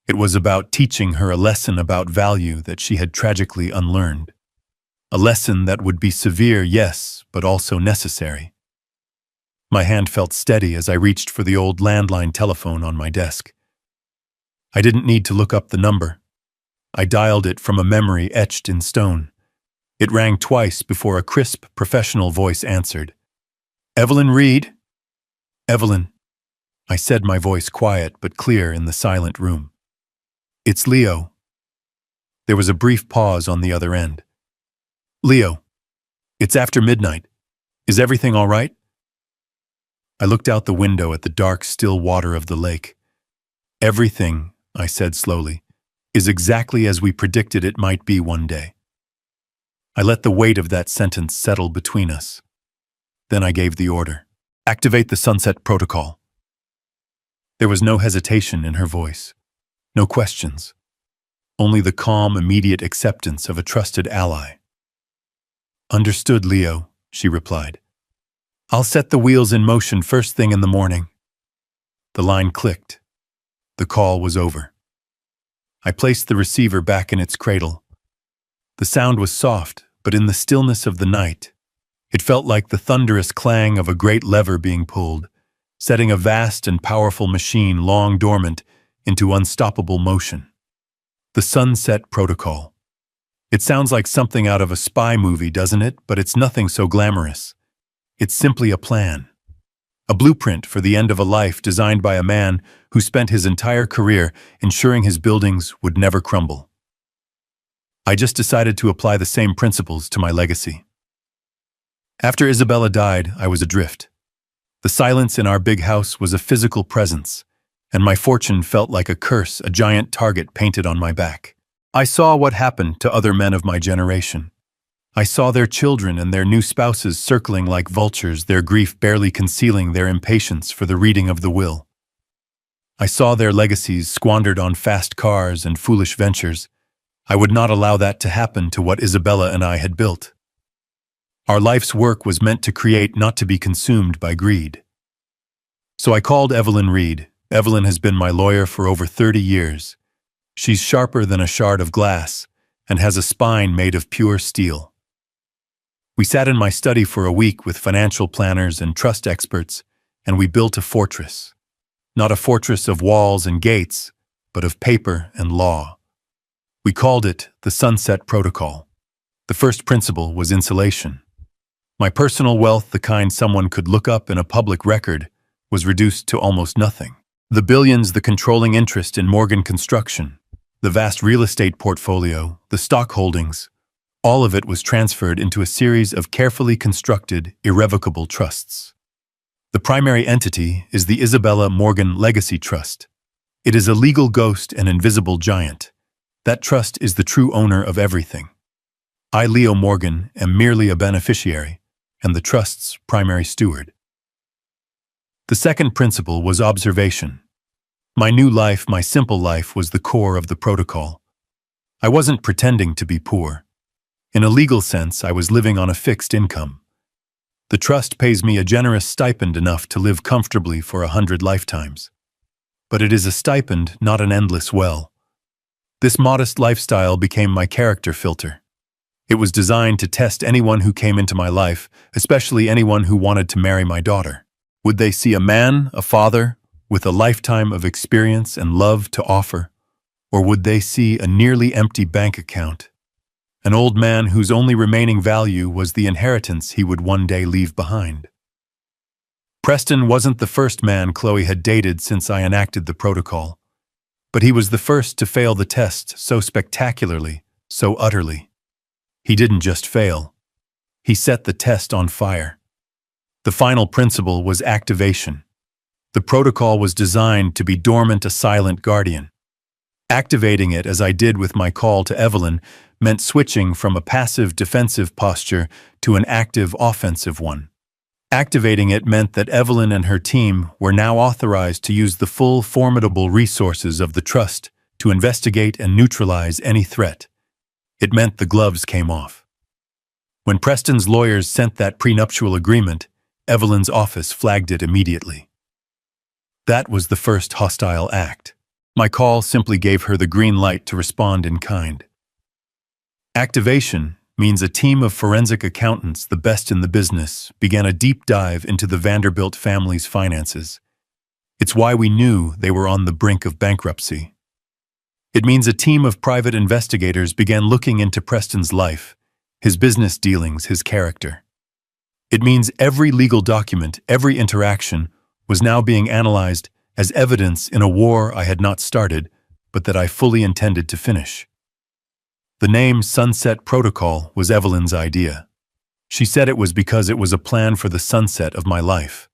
It was about teaching her a lesson about value that she had tragically unlearned. A lesson that would be severe, yes, but also necessary. My hand felt steady as I reached for the old landline telephone on my desk. I didn't need to look up the number. I dialed it from a memory etched in stone. It rang twice before a crisp, professional voice answered. "Evelyn Reed?" "Evelyn," I said, my voice quiet but clear in the silent room. "It's Leo." There was a brief pause on the other end. "Leo, it's after midnight. Is everything all right?" I looked out the window at the dark, still water of the lake. "Everything," I said slowly, "is exactly as we predicted it might be one day." I let the weight of that sentence settle between us. Then I gave the order. "Activate the sunset protocol." There was no hesitation in her voice. No questions. Only the calm, immediate acceptance of a trusted ally. "Understood, Leo," she replied. "I'll set the wheels in motion first thing in the morning." The line clicked. The call was over. I placed the receiver back in its cradle. The sound was soft, but in the stillness of the night, it felt like the thunderous clang of a great lever being pulled, setting a vast and powerful machine long dormant into unstoppable motion. The sunset protocol. It sounds like something out of a spy movie, doesn't it? But it's nothing so glamorous. It's simply a plan. A blueprint for the end of a life designed by a man who spent his entire career ensuring his buildings would never crumble. I just decided to apply the same principles to my legacy. After Isabella died, I was adrift. The silence in our big house was a physical presence, and my fortune felt like a curse, a giant target painted on my back. I saw what happened to other men of my generation. I saw their children and their new spouses circling like vultures, their grief barely concealing their impatience for the reading of the will. I saw their legacies squandered on fast cars and foolish ventures. I would not allow that to happen to what Isabella and I had built. Our life's work was meant to create, not to be consumed by greed. So I called Evelyn Reed. Evelyn has been my lawyer for over 30 years. She's sharper than a shard of glass and has a spine made of pure steel. We sat in my study for a week with financial planners and trust experts, and we built a fortress. Not a fortress of walls and gates, but of paper and law. We called it the Sunset Protocol. The first principle was insulation. My personal wealth, the kind someone could look up in a public record, was reduced to almost nothing. The billions, the controlling interest in Morgan Construction, the vast real estate portfolio, the stock holdings, all of it was transferred into a series of carefully constructed, irrevocable trusts. The primary entity is the Isabella Morgan Legacy Trust. It is a legal ghost and invisible giant. That trust is the true owner of everything. I, Leo Morgan, am merely a beneficiary, and the trust's primary steward. The second principle was observation. My new life, my simple life, was the core of the protocol. I wasn't pretending to be poor. In a legal sense, I was living on a fixed income. The trust pays me a generous stipend enough to live comfortably for 100 lifetimes. But it is a stipend, not an endless well. This modest lifestyle became my character filter. It was designed to test anyone who came into my life, especially anyone who wanted to marry my daughter. Would they see a man, a father, with a lifetime of experience and love to offer? Or would they see a nearly empty bank account? An old man whose only remaining value was the inheritance he would one day leave behind. Preston wasn't the first man Chloe had dated since I enacted the protocol, but he was the first to fail the test so spectacularly, so utterly. He didn't just fail. He set the test on fire. The final principle was activation. The protocol was designed to be dormant, a silent guardian. Activating it, as I did with my call to Evelyn, meant switching from a passive defensive posture to an active offensive one. Activating it meant that Evelyn and her team were now authorized to use the full formidable resources of the trust to investigate and neutralize any threat. It meant the gloves came off. When Preston's lawyers sent that prenuptial agreement, Evelyn's office flagged it immediately. That was the first hostile act. My call simply gave her the green light to respond in kind. Activation means a team of forensic accountants, the best in the business, began a deep dive into the Vanderbilt family's finances. It's why we knew they were on the brink of bankruptcy. It means a team of private investigators began looking into Preston's life, his business dealings, his character. It means every legal document, every interaction, was now being analyzed as evidence in a war I had not started, but that I fully intended to finish. The name Sunset Protocol was Evelyn's idea. She said it was because it was a plan for the sunset of my life,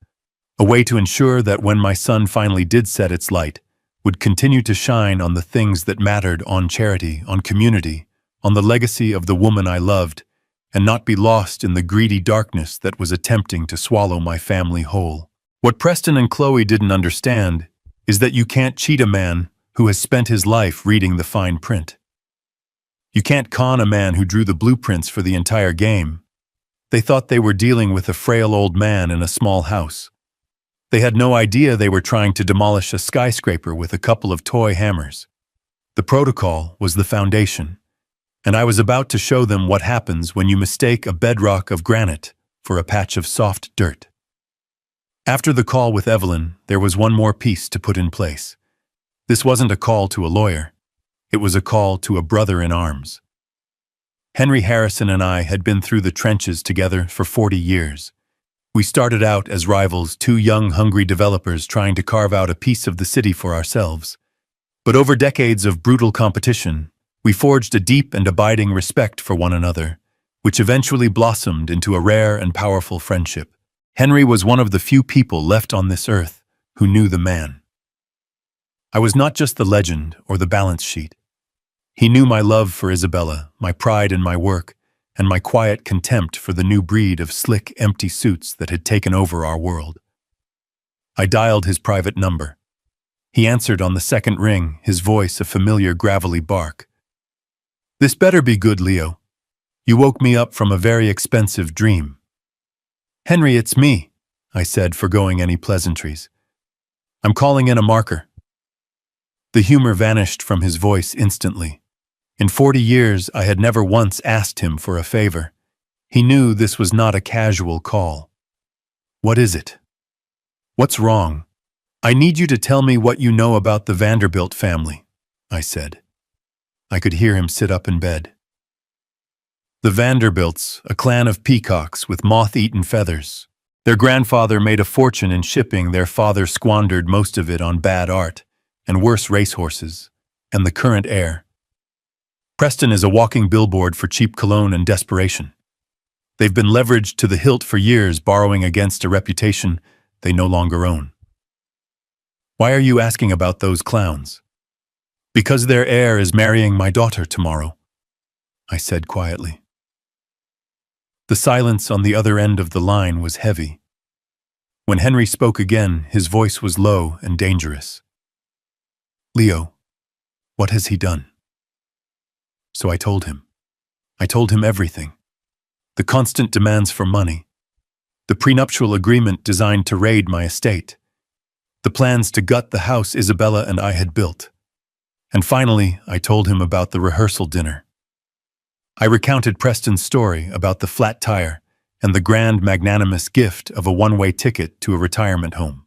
a way to ensure that when my sun finally did set its light, would continue to shine on the things that mattered, on charity, on community, on the legacy of the woman I loved, and not be lost in the greedy darkness that was attempting to swallow my family whole. What Preston and Chloe didn't understand is that you can't cheat a man who has spent his life reading the fine print. You can't con a man who drew the blueprints for the entire game. They thought they were dealing with a frail old man in a small house. They had no idea they were trying to demolish a skyscraper with a couple of toy hammers. The protocol was the foundation, and I was about to show them what happens when you mistake a bedrock of granite for a patch of soft dirt. After the call with Evelyn, there was one more piece to put in place. This wasn't a call to a lawyer. It was a call to a brother in arms. Henry Harrison and I had been through the trenches together for 40 years. We started out as rivals, two young, hungry developers trying to carve out a piece of the city for ourselves. But over decades of brutal competition, we forged a deep and abiding respect for one another, which eventually blossomed into a rare and powerful friendship. Henry was one of the few people left on this earth who knew the man. I was not just the legend or the balance sheet. He knew my love for Isabella, my pride in my work, and my quiet contempt for the new breed of slick, empty suits that had taken over our world. I dialed his private number. He answered on the second ring, his voice a familiar gravelly bark. "This better be good, Leo. You woke me up from a very expensive dream." "Henry, it's me," I said, forgoing any pleasantries. "I'm calling in a marker." The humor vanished from his voice instantly. In 40 years, I had never once asked him for a favor. He knew this was not a casual call. "What is it? What's wrong?" "I need you to tell me what you know about the Vanderbilt family," I said. I could hear him sit up in bed. The Vanderbilts, a clan of peacocks with moth-eaten feathers. Their grandfather made a fortune in shipping, their father squandered most of it on bad art, and worse racehorses, and the current heir. Preston is a walking billboard for cheap cologne and desperation. They've been leveraged to the hilt for years, borrowing against a reputation they no longer own. "Why are you asking about those clowns?" "Because their heir is marrying my daughter tomorrow," I said quietly. The silence on the other end of the line was heavy. When Henry spoke again, his voice was low and dangerous. "Leo, what has he done?" So I told him. I told him everything. The constant demands for money. The prenuptial agreement designed to raid my estate. The plans to gut the house Isabella and I had built. And finally, I told him about the rehearsal dinner. I recounted Preston's story about the flat tire and the grand magnanimous gift of a one-way ticket to a retirement home.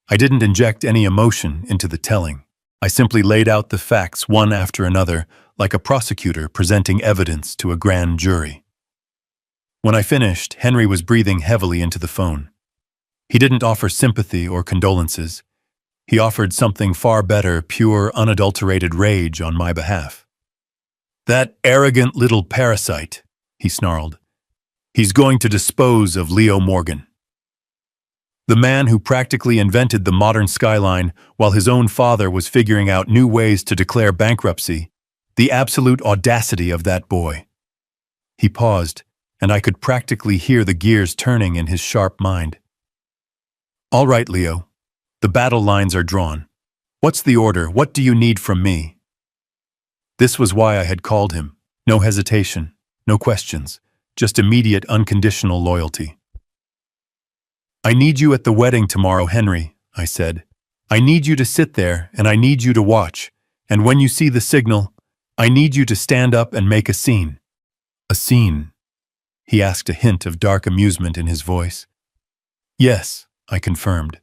I didn't inject any emotion into the telling. I simply laid out the facts one after another, like a prosecutor presenting evidence to a grand jury. When I finished, Henry was breathing heavily into the phone. He didn't offer sympathy or condolences. He offered something far better, pure, unadulterated rage on my behalf. "That arrogant little parasite," he snarled. "He's going to dispose of Leo Morgan. The man who practically invented the modern skyline while his own father was figuring out new ways to declare bankruptcy. The absolute audacity of that boy." He paused, and I could practically hear the gears turning in his sharp mind. "All right, Leo. The battle lines are drawn. What's the order? What do you need from me?" This was why I had called him. No hesitation, no questions, just immediate, unconditional loyalty. "I need you at the wedding tomorrow, Henry," I said. "I need you to sit there, and I need you to watch. And when you see the signal, I need you to stand up and make a scene." "A scene?" He asked, a hint of dark amusement in his voice. "Yes," I confirmed.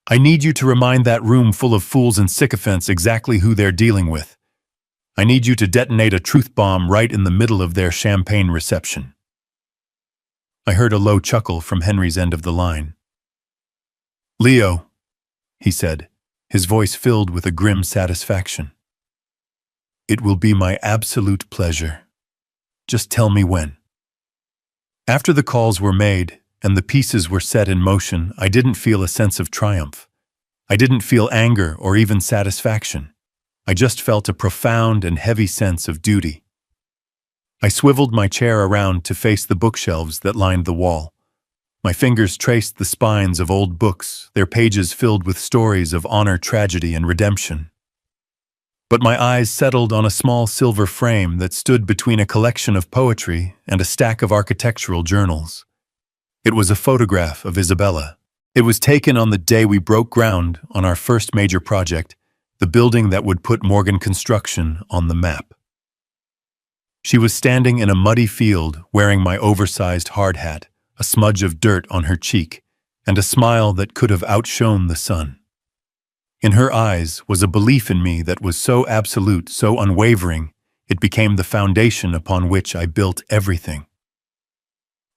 "I need you to remind that room full of fools and sycophants exactly who they're dealing with. I need you to detonate a truth bomb right in the middle of their champagne reception." I heard a low chuckle from Henry's end of the line. "Leo," he said, his voice filled with a grim satisfaction. "It will be my absolute pleasure. Just tell me when." After the calls were made and the pieces were set in motion, I didn't feel a sense of triumph. I didn't feel anger or even satisfaction. I just felt a profound and heavy sense of duty. I swiveled my chair around to face the bookshelves that lined the wall. My fingers traced the spines of old books, their pages filled with stories of honor, tragedy, and redemption. But my eyes settled on a small silver frame that stood between a collection of poetry and a stack of architectural journals. It was a photograph of Isabella. It was taken on the day we broke ground on our first major project, the building that would put Morgan Construction on the map. She was standing in a muddy field wearing my oversized hard hat, a smudge of dirt on her cheek, and a smile that could have outshone the sun. In her eyes was a belief in me that was so absolute, so unwavering, it became the foundation upon which I built everything.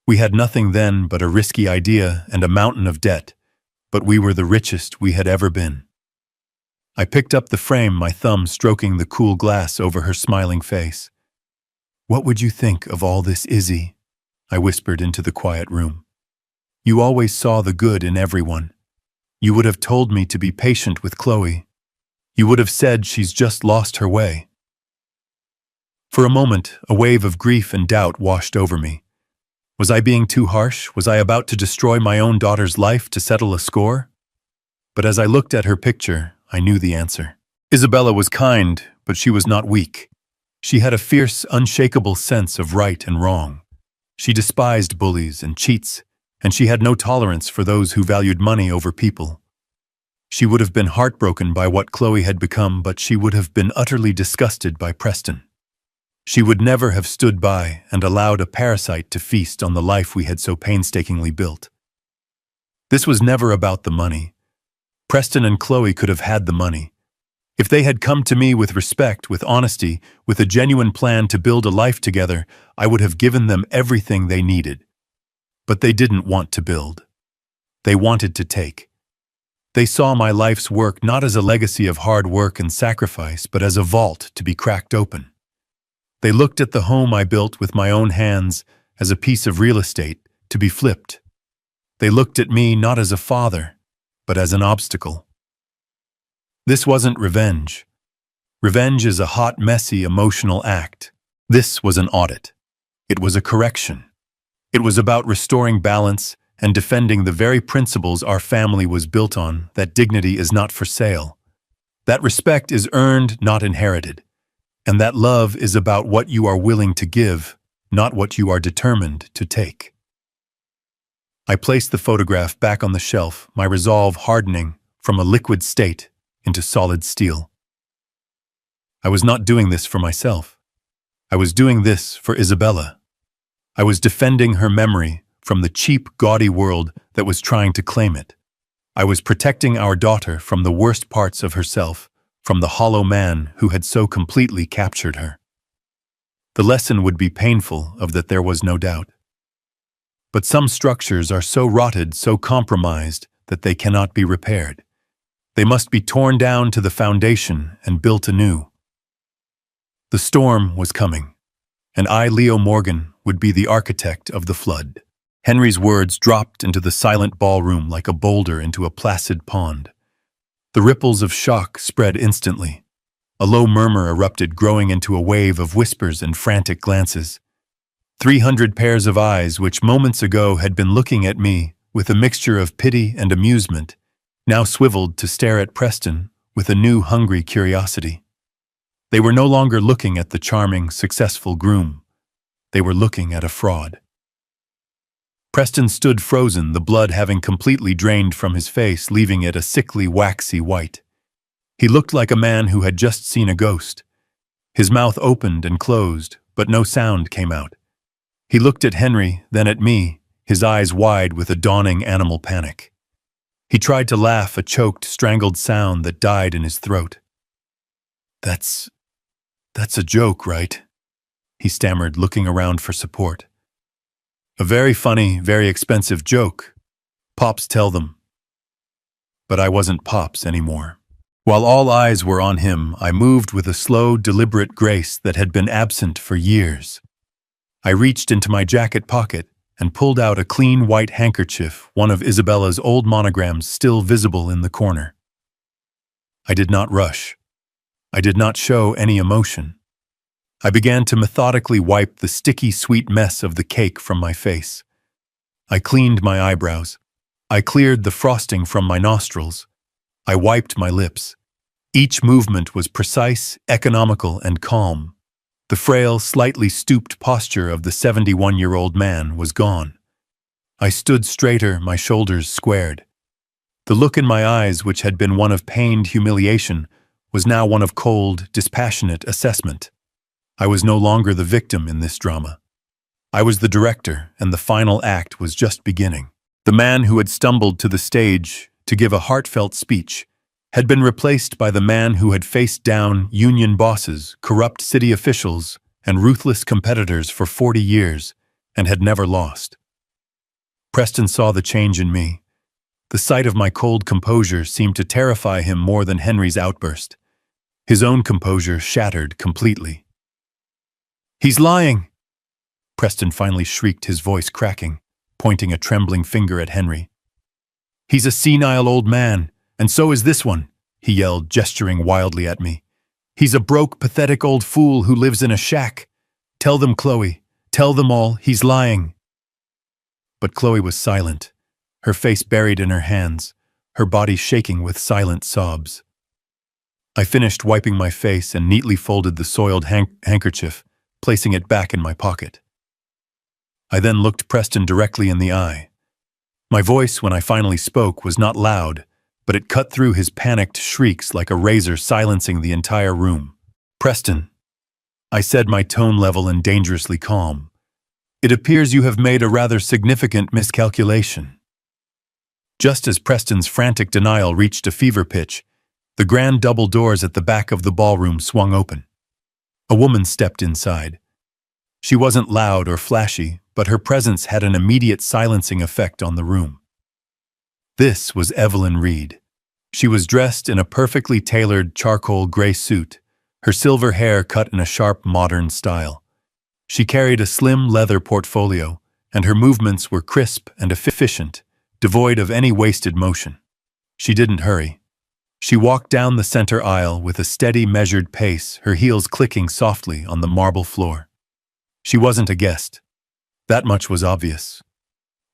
We had nothing then but a risky idea and a mountain of debt, but we were the richest we had ever been. I picked up the frame, my thumb stroking the cool glass over her smiling face. "What would you think of all this, Izzy?" I whispered into the quiet room. "You always saw the good in everyone. You would have told me to be patient with Chloe. You would have said she's just lost her way." For a moment, a wave of grief and doubt washed over me. Was I being too harsh? Was I about to destroy my own daughter's life to settle a score? But as I looked at her picture, I knew the answer. Isabella was kind, but she was not weak. She had a fierce, unshakable sense of right and wrong. She despised bullies and cheats, and she had no tolerance for those who valued money over people. She would have been heartbroken by what Chloe had become, but she would have been utterly disgusted by Preston. She would never have stood by and allowed a parasite to feast on the life we had so painstakingly built. This was never about the money. Preston and Chloe could have had the money. If they had come to me with respect, with honesty, with a genuine plan to build a life together, I would have given them everything they needed. But they didn't want to build. They wanted to take. They saw my life's work not as a legacy of hard work and sacrifice, but as a vault to be cracked open. They looked at the home I built with my own hands as a piece of real estate to be flipped. They looked at me not as a father, but as an obstacle. This wasn't revenge. Revenge is a hot, messy, emotional act. This was an audit. It was a correction. It was about restoring balance and defending the very principles our family was built on, that dignity is not for sale, that respect is earned, not inherited, and that love is about what you are willing to give, not what you are determined to take. I placed the photograph back on the shelf, my resolve hardening from a liquid state into solid steel. I was not doing this for myself. I was doing this for Isabella. I was defending her memory from the cheap, gaudy world that was trying to claim it. I was protecting our daughter from the worst parts of herself, from the hollow man who had so completely captured her. The lesson would be painful, of that there was no doubt. But some structures are so rotted, so compromised, that they cannot be repaired. They must be torn down to the foundation and built anew. The storm was coming, and I, Leo Morgan, would be the architect of the flood. Henry's words dropped into the silent ballroom like a boulder into a placid pond. The ripples of shock spread instantly. A low murmur erupted, growing into a wave of whispers and frantic glances. 300 pairs of eyes, which moments ago had been looking at me with a mixture of pity and amusement, now swiveled to stare at Preston with a new hungry curiosity. They were no longer looking at the charming, successful groom. They were looking at a fraud. Preston stood frozen, the blood having completely drained from his face, leaving it a sickly, waxy white. He looked like a man who had just seen a ghost. His mouth opened and closed, but no sound came out. He looked at Henry, then at me, his eyes wide with a dawning animal panic. He tried to laugh, a choked, strangled sound that died in his throat. That's a joke, right?" he stammered, looking around for support. "A very funny, very expensive joke. Pops tell them." But I wasn't Pops anymore. While all eyes were on him, I moved with a slow, deliberate grace that had been absent for years. I reached into my jacket pocket and pulled out a clean white handkerchief, one of Isabella's old monograms still visible in the corner. I did not rush. I did not show any emotion. I began to methodically wipe the sticky, sweet mess of the cake from my face. I cleaned my eyebrows. I cleared the frosting from my nostrils. I wiped my lips. Each movement was precise, economical, and calm. The frail, slightly stooped posture of the 71-year-old man was gone. I stood straighter, my shoulders squared. The look in my eyes, which had been one of pained humiliation, was now one of cold, dispassionate assessment. I was no longer the victim in this drama. I was the director, and the final act was just beginning. The man who had stumbled to the stage to give a heartfelt speech had been replaced by the man who had faced down union bosses, corrupt city officials, and ruthless competitors for 40 years and had never lost. Preston saw the change in me. The sight of my cold composure seemed to terrify him more than Henry's outburst. His own composure shattered completely. "He's lying!" Preston finally shrieked, his voice cracking, pointing a trembling finger at Henry. "He's a senile old man, and so is this one," he yelled, gesturing wildly at me. "He's a broke, pathetic old fool who lives in a shack. Tell them, Chloe. Tell them all, he's lying." But Chloe was silent, her face buried in her hands, her body shaking with silent sobs. I finished wiping my face and neatly folded the soiled handkerchief, placing it back in my pocket. I then looked Preston directly in the eye. My voice, when I finally spoke, was not loud, but it cut through his panicked shrieks like a razor, silencing the entire room. "Preston," I said, my tone level and dangerously calm, "it appears you have made a rather significant miscalculation." Just as Preston's frantic denial reached a fever pitch, the grand double doors at the back of the ballroom swung open. A woman stepped inside. She wasn't loud or flashy, but her presence had an immediate silencing effect on the room. This was Evelyn Reed. She was dressed in a perfectly tailored charcoal gray suit, her silver hair cut in a sharp modern style. She carried a slim leather portfolio, and her movements were crisp and efficient, devoid of any wasted motion. She didn't hurry. She walked down the center aisle with a steady, measured pace, her heels clicking softly on the marble floor. She wasn't a guest. That much was obvious.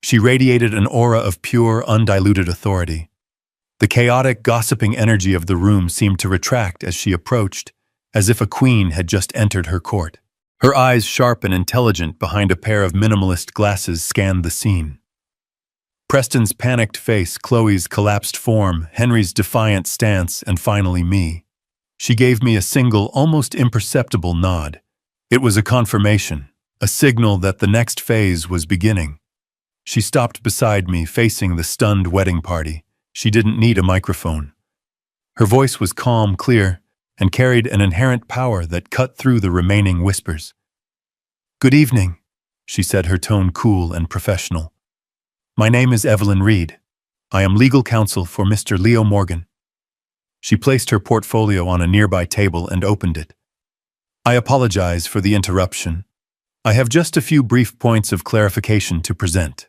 She radiated an aura of pure, undiluted authority. The chaotic, gossiping energy of the room seemed to retract as she approached, as if a queen had just entered her court. Her eyes, sharp and intelligent behind a pair of minimalist glasses, scanned the scene. Preston's panicked face, Chloe's collapsed form, Henry's defiant stance, and finally me. She gave me a single, almost imperceptible nod. It was a confirmation, a signal that the next phase was beginning. She stopped beside me, facing the stunned wedding party. She didn't need a microphone. Her voice was calm, clear, and carried an inherent power that cut through the remaining whispers. "Good evening," she said, her tone cool and professional. "My name is Evelyn Reed. I am legal counsel for Mr. Leo Morgan." She placed her portfolio on a nearby table and opened it. "I apologize for the interruption. I have just a few brief points of clarification to present."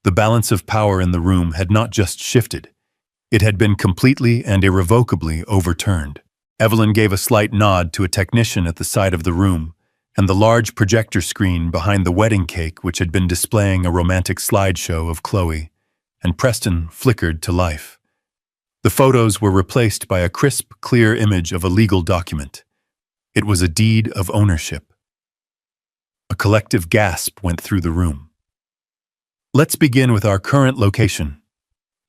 The balance of power in the room had not just shifted. It had been completely and irrevocably overturned. Evelyn gave a slight nod to a technician at the side of the room, and the large projector screen behind the wedding cake, which had been displaying a romantic slideshow of Chloe and Preston, flickered to life. The photos were replaced by a crisp, clear image of a legal document. It was a deed of ownership. A collective gasp went through the room. "Let's begin with our current location,"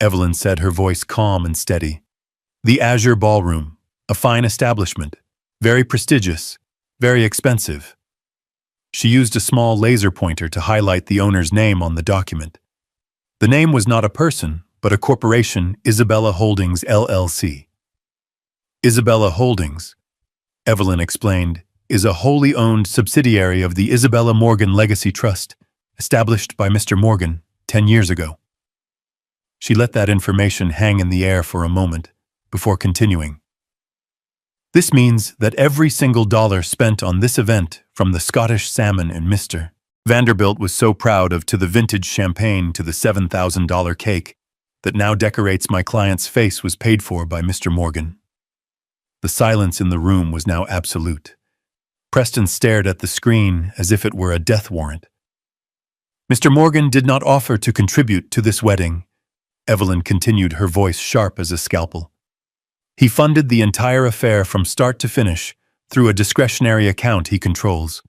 Evelyn said, her voice calm and steady. "The Azure Ballroom, a fine establishment, very prestigious, very expensive." She used a small laser pointer to highlight the owner's name on the document. The name was not a person, but a corporation, Isabella Holdings, LLC. Isabella Holdings, Evelyn explained, is a wholly owned subsidiary of the Isabella Morgan Legacy Trust, established by Mr. Morgan 10 years ago. She let that information hang in the air for a moment, before continuing. "This means that every single dollar spent on this event, from the Scottish salmon and Mr. Vanderbilt was so proud of, to the vintage champagne, to the $7,000 cake that now decorates my client's face, was paid for by Mr. Morgan." The silence in the room was now absolute. Preston stared at the screen as if it were a death warrant. "Mr. Morgan did not offer to contribute to this wedding," Evelyn continued, her voice sharp as a scalpel. "He funded the entire affair from start to finish through a discretionary account he controls.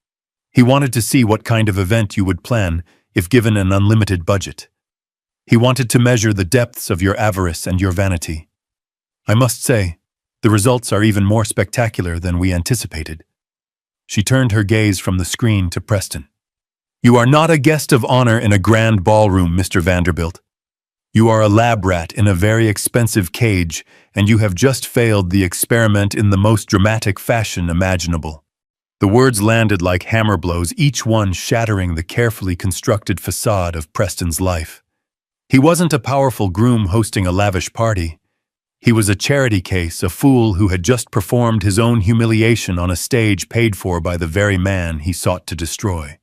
He wanted to see what kind of event you would plan if given an unlimited budget. He wanted to measure the depths of your avarice and your vanity. I must say, the results are even more spectacular than we anticipated." She turned her gaze from the screen to Preston. "You are not a guest of honor in a grand ballroom, Mr. Vanderbilt. You are a lab rat in a very expensive cage, and you have just failed the experiment in the most dramatic fashion imaginable." The words landed like hammer blows, each one shattering the carefully constructed facade of Preston's life. He wasn't a powerful groom hosting a lavish party. He was a charity case, a fool who had just performed his own humiliation on a stage paid for by the very man he sought to destroy.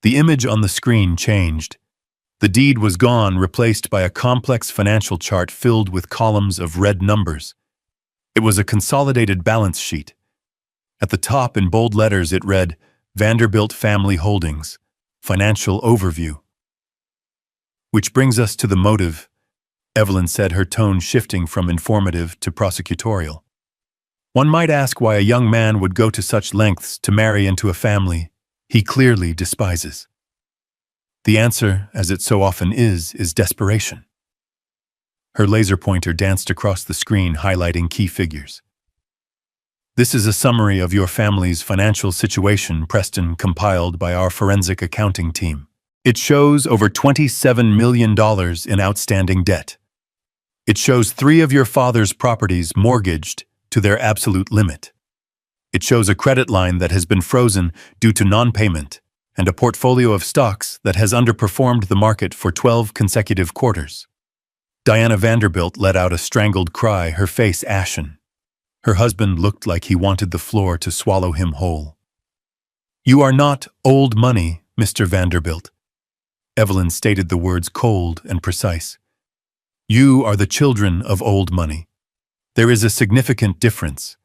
The image on the screen changed. The deed was gone, replaced by a complex financial chart filled with columns of red numbers. It was a consolidated balance sheet. At the top, in bold letters, it read, Vanderbilt Family Holdings, Financial Overview. Which brings us to the motive, Evelyn said, her tone shifting from informative to prosecutorial. One might ask why a young man would go to such lengths to marry into a family he clearly despises. The answer, as it so often is desperation. Her laser pointer danced across the screen, highlighting key figures. This is a summary of your family's financial situation, Preston, compiled by our forensic accounting team. It shows over $27 million in outstanding debt. It shows 3 of your father's properties mortgaged to their absolute limit. It shows a credit line that has been frozen due to non-payment and a portfolio of stocks that has underperformed the market for 12 consecutive quarters. Diana Vanderbilt let out a strangled cry, her face ashen. Her husband looked like he wanted the floor to swallow him whole. You are not old money, Mr. Vanderbilt. Evelyn stated the words cold and precise. You are the children of old money. There is a significant difference.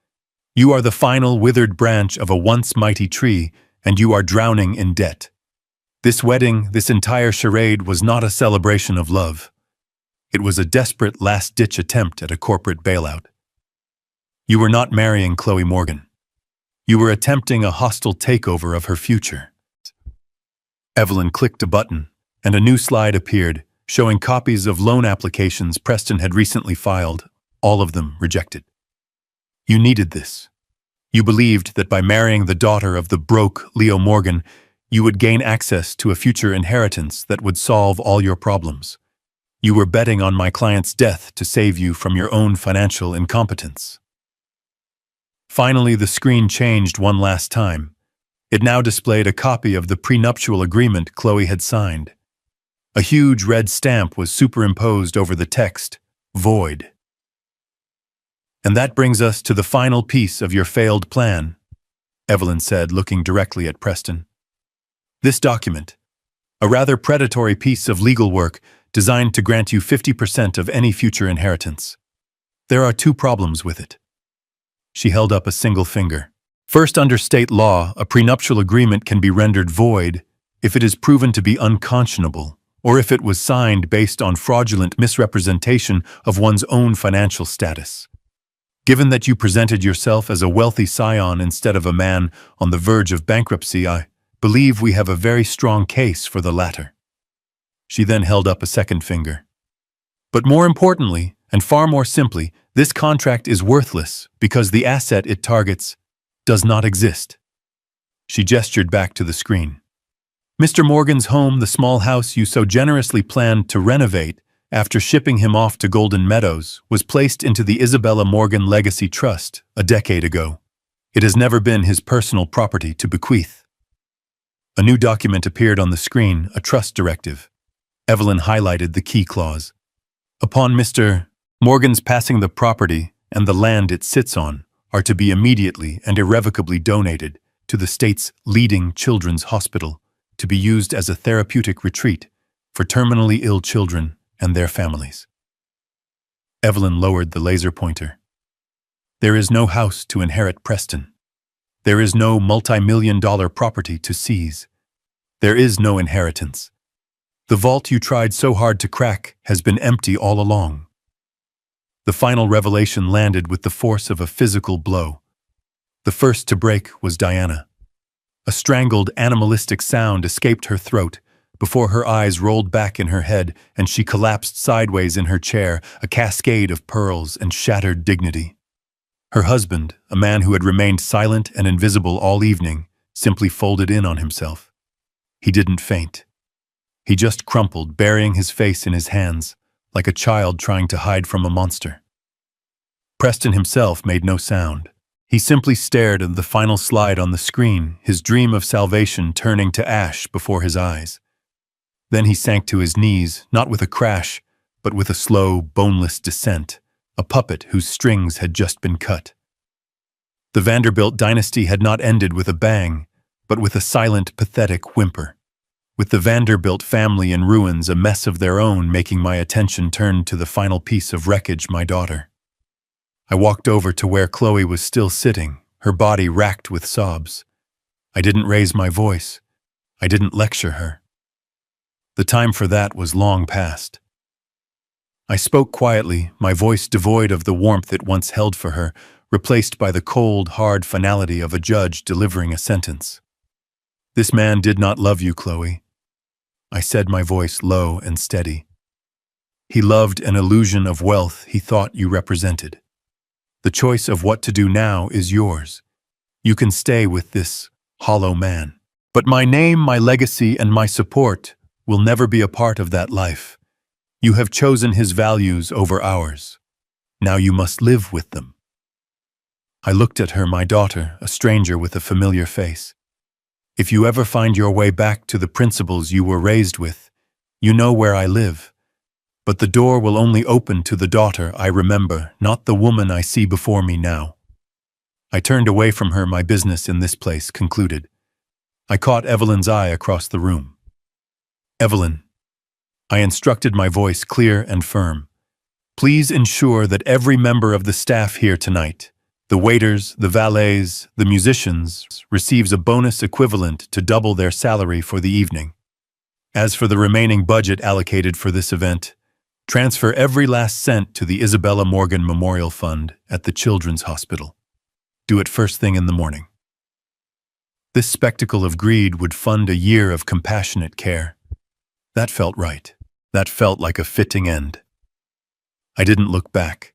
You are the final withered branch of a once mighty tree, and you are drowning in debt. This wedding, this entire charade, was not a celebration of love. It was a desperate last-ditch attempt at a corporate bailout. You were not marrying Chloe Morgan. You were attempting a hostile takeover of her future. Evelyn clicked a button, and a new slide appeared, showing copies of loan applications Preston had recently filed, all of them rejected. You needed this. You believed that by marrying the daughter of the broke Leo Morgan, you would gain access to a future inheritance that would solve all your problems. You were betting on my client's death to save you from your own financial incompetence. Finally, the screen changed one last time. It now displayed a copy of the prenuptial agreement Chloe had signed. A huge red stamp was superimposed over the text, void. And that brings us to the final piece of your failed plan, Evelyn said, looking directly at Preston. This document, a rather predatory piece of legal work designed to grant you 50% of any future inheritance. There are 2 problems with it. She held up a single finger. First, under state law, a prenuptial agreement can be rendered void if it is proven to be unconscionable, or if it was signed based on fraudulent misrepresentation of one's own financial status. Given that you presented yourself as a wealthy scion instead of a man on the verge of bankruptcy, I believe we have a very strong case for the latter. She then held up a second finger. But more importantly, and far more simply, this contract is worthless because the asset it targets does not exist. She gestured back to the screen. Mr. Morgan's home, the small house you so generously planned to renovate after shipping him off to Golden Meadows, was placed into the Isabella Morgan Legacy Trust a decade ago. It has never been his personal property to bequeath. A new document appeared on the screen, a trust directive. Evelyn highlighted the key clause. Upon Mr. Morgan's passing, the property and the land it sits on are to be immediately and irrevocably donated to the state's leading children's hospital to be used as a therapeutic retreat for terminally ill children and their families. Evelyn lowered the laser pointer. There is no house to inherit Preston. There is no multi-million-dollar property to seize. There is no inheritance. The vault you tried so hard to crack has been empty all along. The final revelation landed with the force of a physical blow. The first to break was Diana. A strangled, animalistic sound escaped her throat before her eyes rolled back in her head and she collapsed sideways in her chair, a cascade of pearls and shattered dignity. Her husband, a man who had remained silent and invisible all evening, simply folded in on himself. He didn't faint. He just crumpled, burying his face in his hands, like a child trying to hide from a monster. Preston himself made no sound. He simply stared at the final slide on the screen, his dream of salvation turning to ash before his eyes. Then he sank to his knees, not with a crash, but with a slow, boneless descent, a puppet whose strings had just been cut. The Vanderbilt dynasty had not ended with a bang, but with a silent, pathetic whimper. With the Vanderbilt family in ruins, a mess of their own, making my attention turn to the final piece of wreckage, my daughter. I walked over to where Chloe was still sitting, her body racked with sobs. I didn't raise my voice. I didn't lecture her. The time for that was long past. I spoke quietly, my voice devoid of the warmth it once held for her, replaced by the cold, hard finality of a judge delivering a sentence. This man did not love you, Chloe. I said, my voice low and steady. He loved an illusion of wealth he thought you represented. The choice of what to do now is yours. You can stay with this hollow man. But my name, my legacy, and my support will never be a part of that life. You have chosen his values over ours. Now you must live with them. I looked at her, my daughter, a stranger with a familiar face. If you ever find your way back to the principles you were raised with, you know where I live. But the door will only open to the daughter I remember, not the woman I see before me now. I turned away from her, my business in this place concluded. I caught Evelyn's eye across the room. Evelyn, I instructed, my voice clear and firm. Please ensure that every member of the staff here tonight, the waiters, the valets, the musicians, receives a bonus equivalent to double their salary for the evening. As for the remaining budget allocated for this event, transfer every last cent to the Isabella Morgan Memorial Fund at the Children's Hospital. Do it first thing in the morning. This spectacle of greed would fund a year of compassionate care. That felt right. That felt like a fitting end. I didn't look back.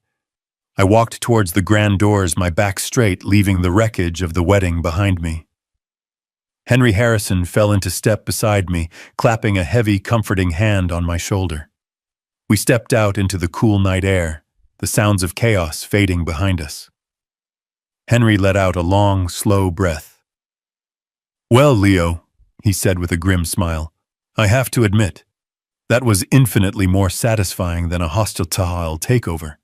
I walked towards the grand doors, my back straight, leaving the wreckage of the wedding behind me. Henry Harrison fell into step beside me, clapping a heavy, comforting hand on my shoulder. We stepped out into the cool night air, the sounds of chaos fading behind us. Henry let out a long, slow breath. Well, Leo, he said with a grim smile, I have to admit, that was infinitely more satisfying than a hostile takeover.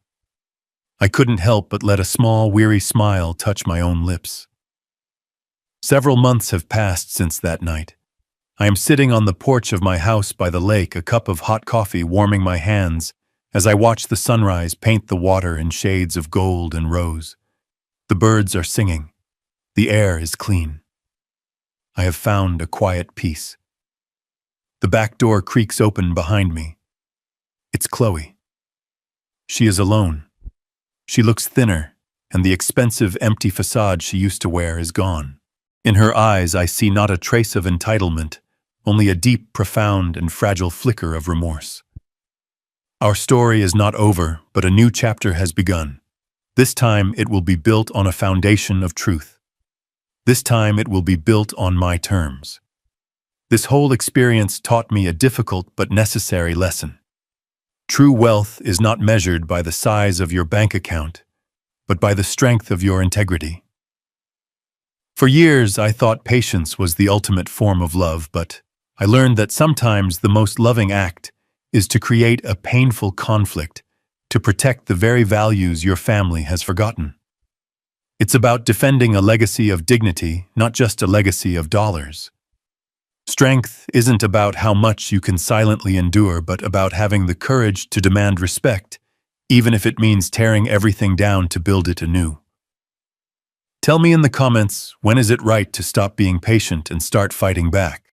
I couldn't help but let a small, weary smile touch my own lips. Several months have passed since that night. I am sitting on the porch of my house by the lake, a cup of hot coffee warming my hands as I watch the sunrise paint the water in shades of gold and rose. The birds are singing. The air is clean. I have found a quiet peace. The back door creaks open behind me. It's Chloe. She is alone. She looks thinner, and the expensive, empty facade she used to wear is gone. In her eyes, I see not a trace of entitlement, only a deep, profound, and fragile flicker of remorse. Our story is not over, but a new chapter has begun. This time, it will be built on a foundation of truth. This time, it will be built on my terms. This whole experience taught me a difficult but necessary lesson. True wealth is not measured by the size of your bank account, but by the strength of your integrity. For years, I thought patience was the ultimate form of love, but I learned that sometimes the most loving act is to create a painful conflict to protect the very values your family has forgotten. It's about defending a legacy of dignity, not just a legacy of dollars. Strength isn't about how much you can silently endure, but about having the courage to demand respect, even if it means tearing everything down to build it anew. Tell me in the comments, when is it right to stop being patient and start fighting back?